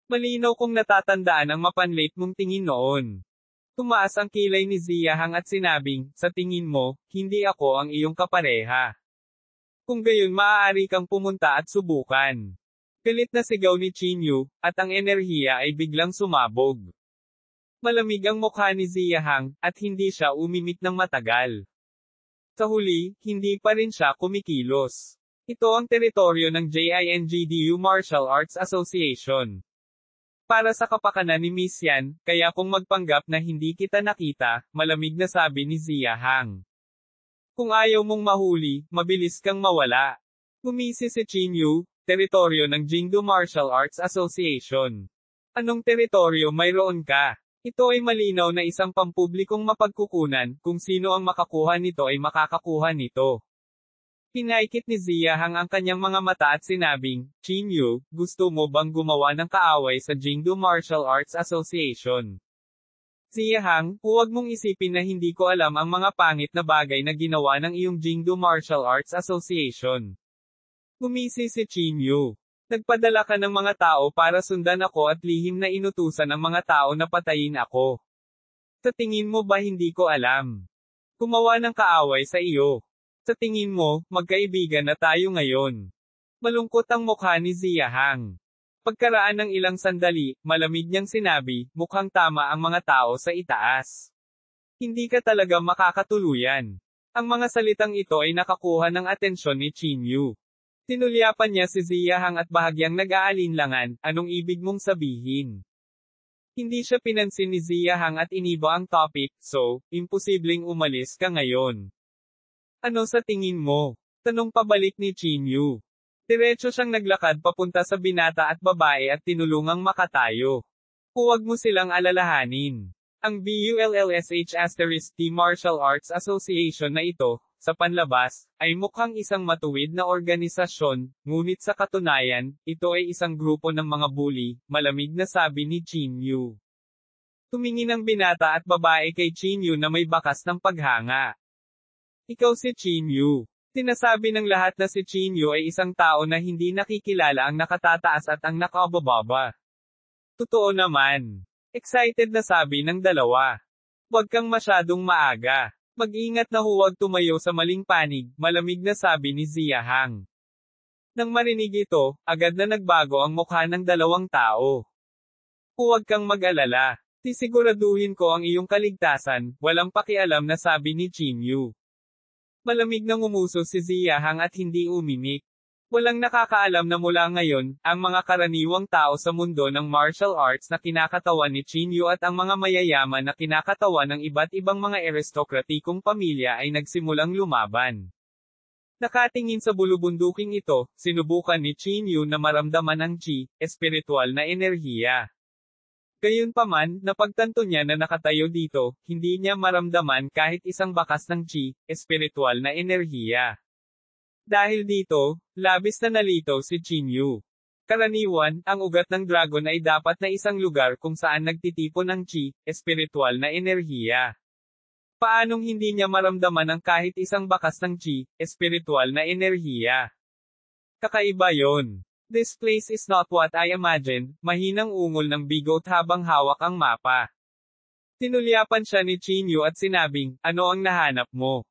Malinaw kong natatandaan ang mapanlate mong tingin noon. Tumaas ang kilay ni Ziyahang at sinabing, sa tingin mo, hindi ako ang iyong kapareha. Kung gayon maaari kang pumunta at subukan. Galit na sigaw ni Qin Yu, at ang enerhiya ay biglang sumabog. Malamig ang mukha ni Ziyahang, at hindi siya umimik ng matagal. Sa huli, hindi pa rin siya kumikilos. Ito ang teritoryo ng JINGDU Martial Arts Association. Para sa kapakanan ni Miss Yan, kaya kung magpanggap na hindi kita nakita, malamig na sabi ni Ziyahang. Kung ayaw mong mahuli, mabilis kang mawala. Gumisi si Qin Yu, teritoryo ng Jingdu Martial Arts Association. Anong teritoryo mayroon ka? Ito ay malinaw na isang pampublikong mapagkukunan, kung sino ang makakuha nito ay makakakuha nito. Pinaikit ni Ziyahang ang kanyang mga mata at sinabing, Qin Yu, gusto mo bang gumawa ng kaaway sa Jingdu Martial Arts Association? Ziyahang, huwag mong isipin na hindi ko alam ang mga pangit na bagay na ginawa ng iyong Jingdu Martial Arts Association. Gumisi si Qin Yu. Nagpadala ka ng mga tao para sundan ako at lihim na inutusan ang mga tao na patayin ako. Sa tingin mo ba hindi ko alam? Gumawa ng kaaway sa iyo. Sa tingin mo, magkaibigan na tayo ngayon. Malungkot ang mukha ni Ziyahang. Pagkaraan ng ilang sandali, malamig niyang sinabi, mukhang tama ang mga tao sa itaas. Hindi ka talaga makakatuluyan. Ang mga salitang ito ay nakakuha ng atensyon ni Qin Yu. Tinulyapan niya si Ziyahang at bahagyang nag-aalinlangan, anong ibig mong sabihin? Hindi siya pinansin ni Ziyahang at iniba ang topic, so, imposibleng umalis ka ngayon. Ano sa tingin mo? Tanong pabalik ni Chinyu. Diretso siyang naglakad papunta sa binata at babae at tinulungang makatayo. Huwag mo silang alalahanin. Ang BULLSH*T Martial Arts Association na ito, sa panlabas, ay mukhang isang matuwid na organisasyon, ngunit sa katunayan, ito ay isang grupo ng mga bully, malamig na sabi ni Chinyu. Tumingin ang binata at babae kay Chinyu na may bakas ng paghanga. Ikaw si Chinyu. Sinasabi ng lahat na si Chinyu ay isang tao na hindi nakikilala ang nakatataas at ang nakabababa. Totoo naman. Excited na sabi ng dalawa. Huwag kang masyadong maaga. Mag-ingat na huwag tumayo sa maling panig, malamig na sabi ni Ziyahang. Nang marinig ito, agad na nagbago ang mukha ng dalawang tao. Huwag kang mag-alala. Sisiguraduhin ko ang iyong kaligtasan, walang pakialam na sabi ni Chinyu. Malamig na ngumuso si Ziyahang at hindi umimik. Walang nakakaalam na mula ngayon, ang mga karaniwang tao sa mundo ng martial arts na kinakatawan ni Chinyu at ang mga mayayaman na kinakatawan ng iba't ibang mga aristokratikong pamilya ay nagsimulang lumaban. Nakatingin sa bulubunduking ito, sinubukan ni Chinyu na maramdaman ang chi, espiritual na enerhiya. Gayunpaman, napagtanto niya na nakatayo dito, hindi niya maramdaman kahit isang bakas ng chi, espiritual na enerhiya. Dahil dito, labis na nalito si Chinyu. Karaniwan, ang ugat ng dragon ay dapat na isang lugar kung saan nagtitipon ang chi, espiritual na enerhiya. Paanong hindi niya maramdaman ang kahit isang bakas ng chi, espiritual na enerhiya? Kakaiba yon. This place is not what I imagined, mahinang ungol ng bigot habang hawak ang mapa. Tinulyapan siya ni Chinyu at sinabing, ano ang nahanap mo?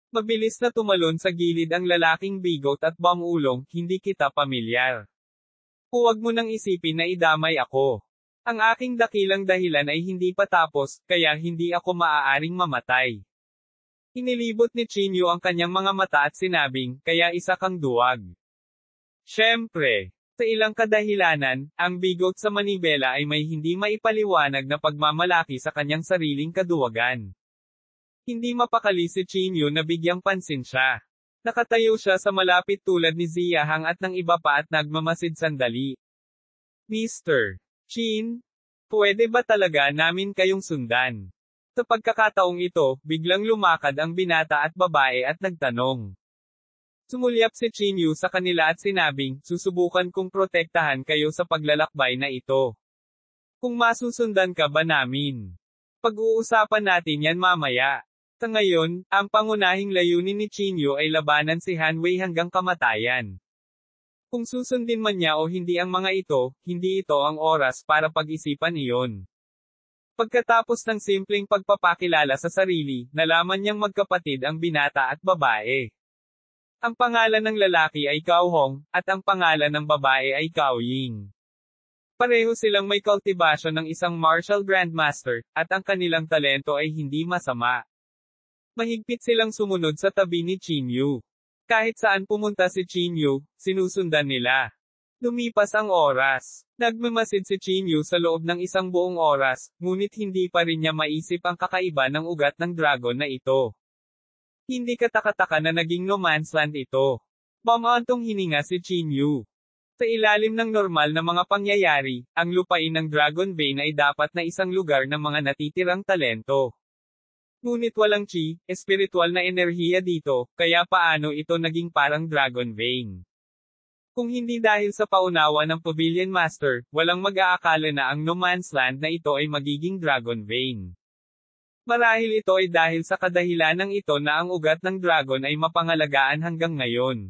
Mabilis na tumalon sa gilid ang lalaking bigot at bangulong, hindi kita pamilyar. Huwag mo nang isipin na idamay ako. Ang aking dakilang dahilan ay hindi pa tapos, kaya hindi ako maaaring mamatay. Inilibot ni Chinyu ang kanyang mga mata at sinabing, kaya isa kang duwag. Siyempre, sa ilang kadahilanan, ang bigot sa manibela ay may hindi maipaliwanag na pagmamalaki sa kanyang sariling kaduwagan. Hindi mapakali si Chinyu na bigyang pansin siya. Nakatayo siya sa malapit tulad ni Ziyahang at ng iba pa at nagmamasid sandali. Mr. Chin, pwede ba talaga namin kayong sundan? Sa pagkakataong ito, biglang lumakad ang binata at babae at nagtanong. Sumulyap si Chinyu sa kanila at sinabing, susubukan kong protektahan kayo sa paglalakbay na ito. Kung masusundan ka ba namin? Pag-uusapan natin yan mamaya. Sa ngayon, ang pangunahing layunin ni Chinyu ay labanan si Han Wei hanggang kamatayan. Kung susundin man niya o hindi ang mga ito, hindi ito ang oras para pag-isipan iyon. Pagkatapos ng simpleng pagpapakilala sa sarili, nalaman niyang magkapatid ang binata at babae. Ang pangalan ng lalaki ay Cao Hong, at ang pangalan ng babae ay Cao Ying. Pareho silang may kultibasyon ng isang martial grandmaster, at ang kanilang talento ay hindi masama. Mahigpit silang sumunod sa tabi ni Chinyu. Kahit saan pumunta si Chinyu, sinusundan nila. Lumipas ang oras. Nagmamasid si Chinyu sa loob ng isang buong oras, ngunit hindi pa rin niya maisip ang kakaiba ng ugat ng dragon na ito. Hindi katakataka na naging no man's land ito. Bamaantong hininga si Chinyu. Sa ilalim ng normal na mga pangyayari, ang lupain ng Dragon Vein ay dapat na isang lugar ng mga natitirang talento. Ngunit walang chi, espiritual na enerhiya dito, kaya paano ito naging parang Dragon Vein? Kung hindi dahil sa paunawa ng Pavilion Master, walang mag-aakala na ang no man's land na ito ay magiging Dragon Vein. Marahil ito ay dahil sa kadahilanang ito na ang ugat ng dragon ay mapangalagaan hanggang ngayon.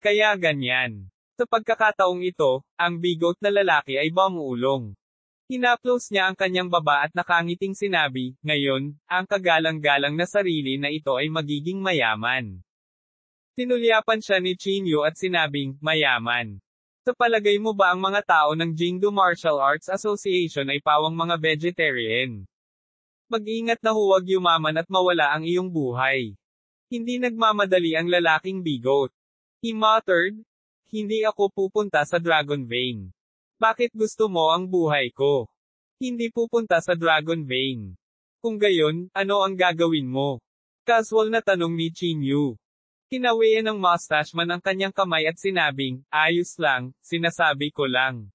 Kaya ganyan. Sa pagkakataong ito, ang bigot na lalaki ay bangulong. Hinaplos niya ang kanyang baba at nakangiting sinabi, ngayon, ang kagalang-galang na sarili na ito ay magiging mayaman. Tinulyapan siya ni Chinyu at sinabing, mayaman. Sa palagay mo ba ang mga tao ng Jingdu Martial Arts Association ay pawang mga vegetarian? Mag-ingat na huwag yumaman at mawala ang iyong buhay. Hindi nagmamadali ang lalaking bigot. He muttered, hindi ako pupunta sa Dragon Vein. Bakit gusto mo ang buhay ko? Hindi pupunta sa Dragon Vein. Kung gayon, ano ang gagawin mo? Casual na tanong ni Chinyu. Kinawian ng mustache man ang kanyang kamay at sinabing, ayos lang, sinasabi ko lang.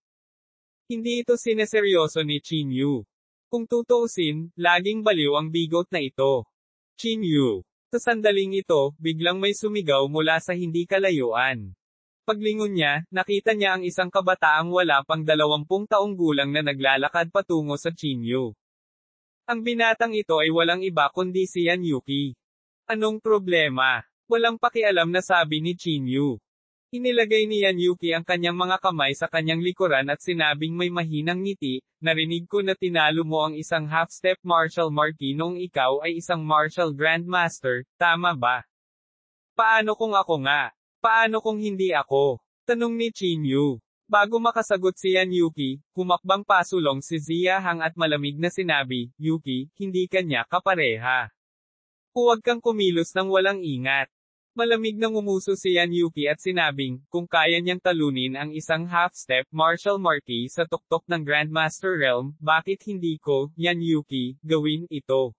Hindi ito sineseryoso ni Chin Yu. Kung tutuusin, laging baliw ang bigot na ito. Chin Yu. Sa sandaling ito, biglang may sumigaw mula sa hindi kalayuan. Paglingon niya, nakita niya ang isang kabataang wala pang 20 taong gulang na naglalakad patungo sa Chin Yu. Ang binatang ito ay walang iba kundi si Yan Yuki. Anong problema? Walang pakialam na sabi ni Chin Yu. Inilagay ni Yan Yuki ang kanyang mga kamay sa kanyang likuran at sinabing may mahinang ngiti, narinig ko na tinalo mo ang isang half-step martial marquis noong ikaw ay isang martial grandmaster, tama ba? Paano kung ako nga? Paano kung hindi ako? Tanong ni Chin Yu. Bago makasagot si Yan Yuki, humakbang pasulong si Zia Hang at malamig na sinabi, Yuki, hindi kanya kapareha. Huwag kang kumilos nang walang ingat. Malamig nang umuso si Yan Yuki at sinabing, kung kaya niyang talunin ang isang half-step martial marquis sa tuktok ng Grandmaster Realm, bakit hindi ko, Yan Yuki, gawin ito?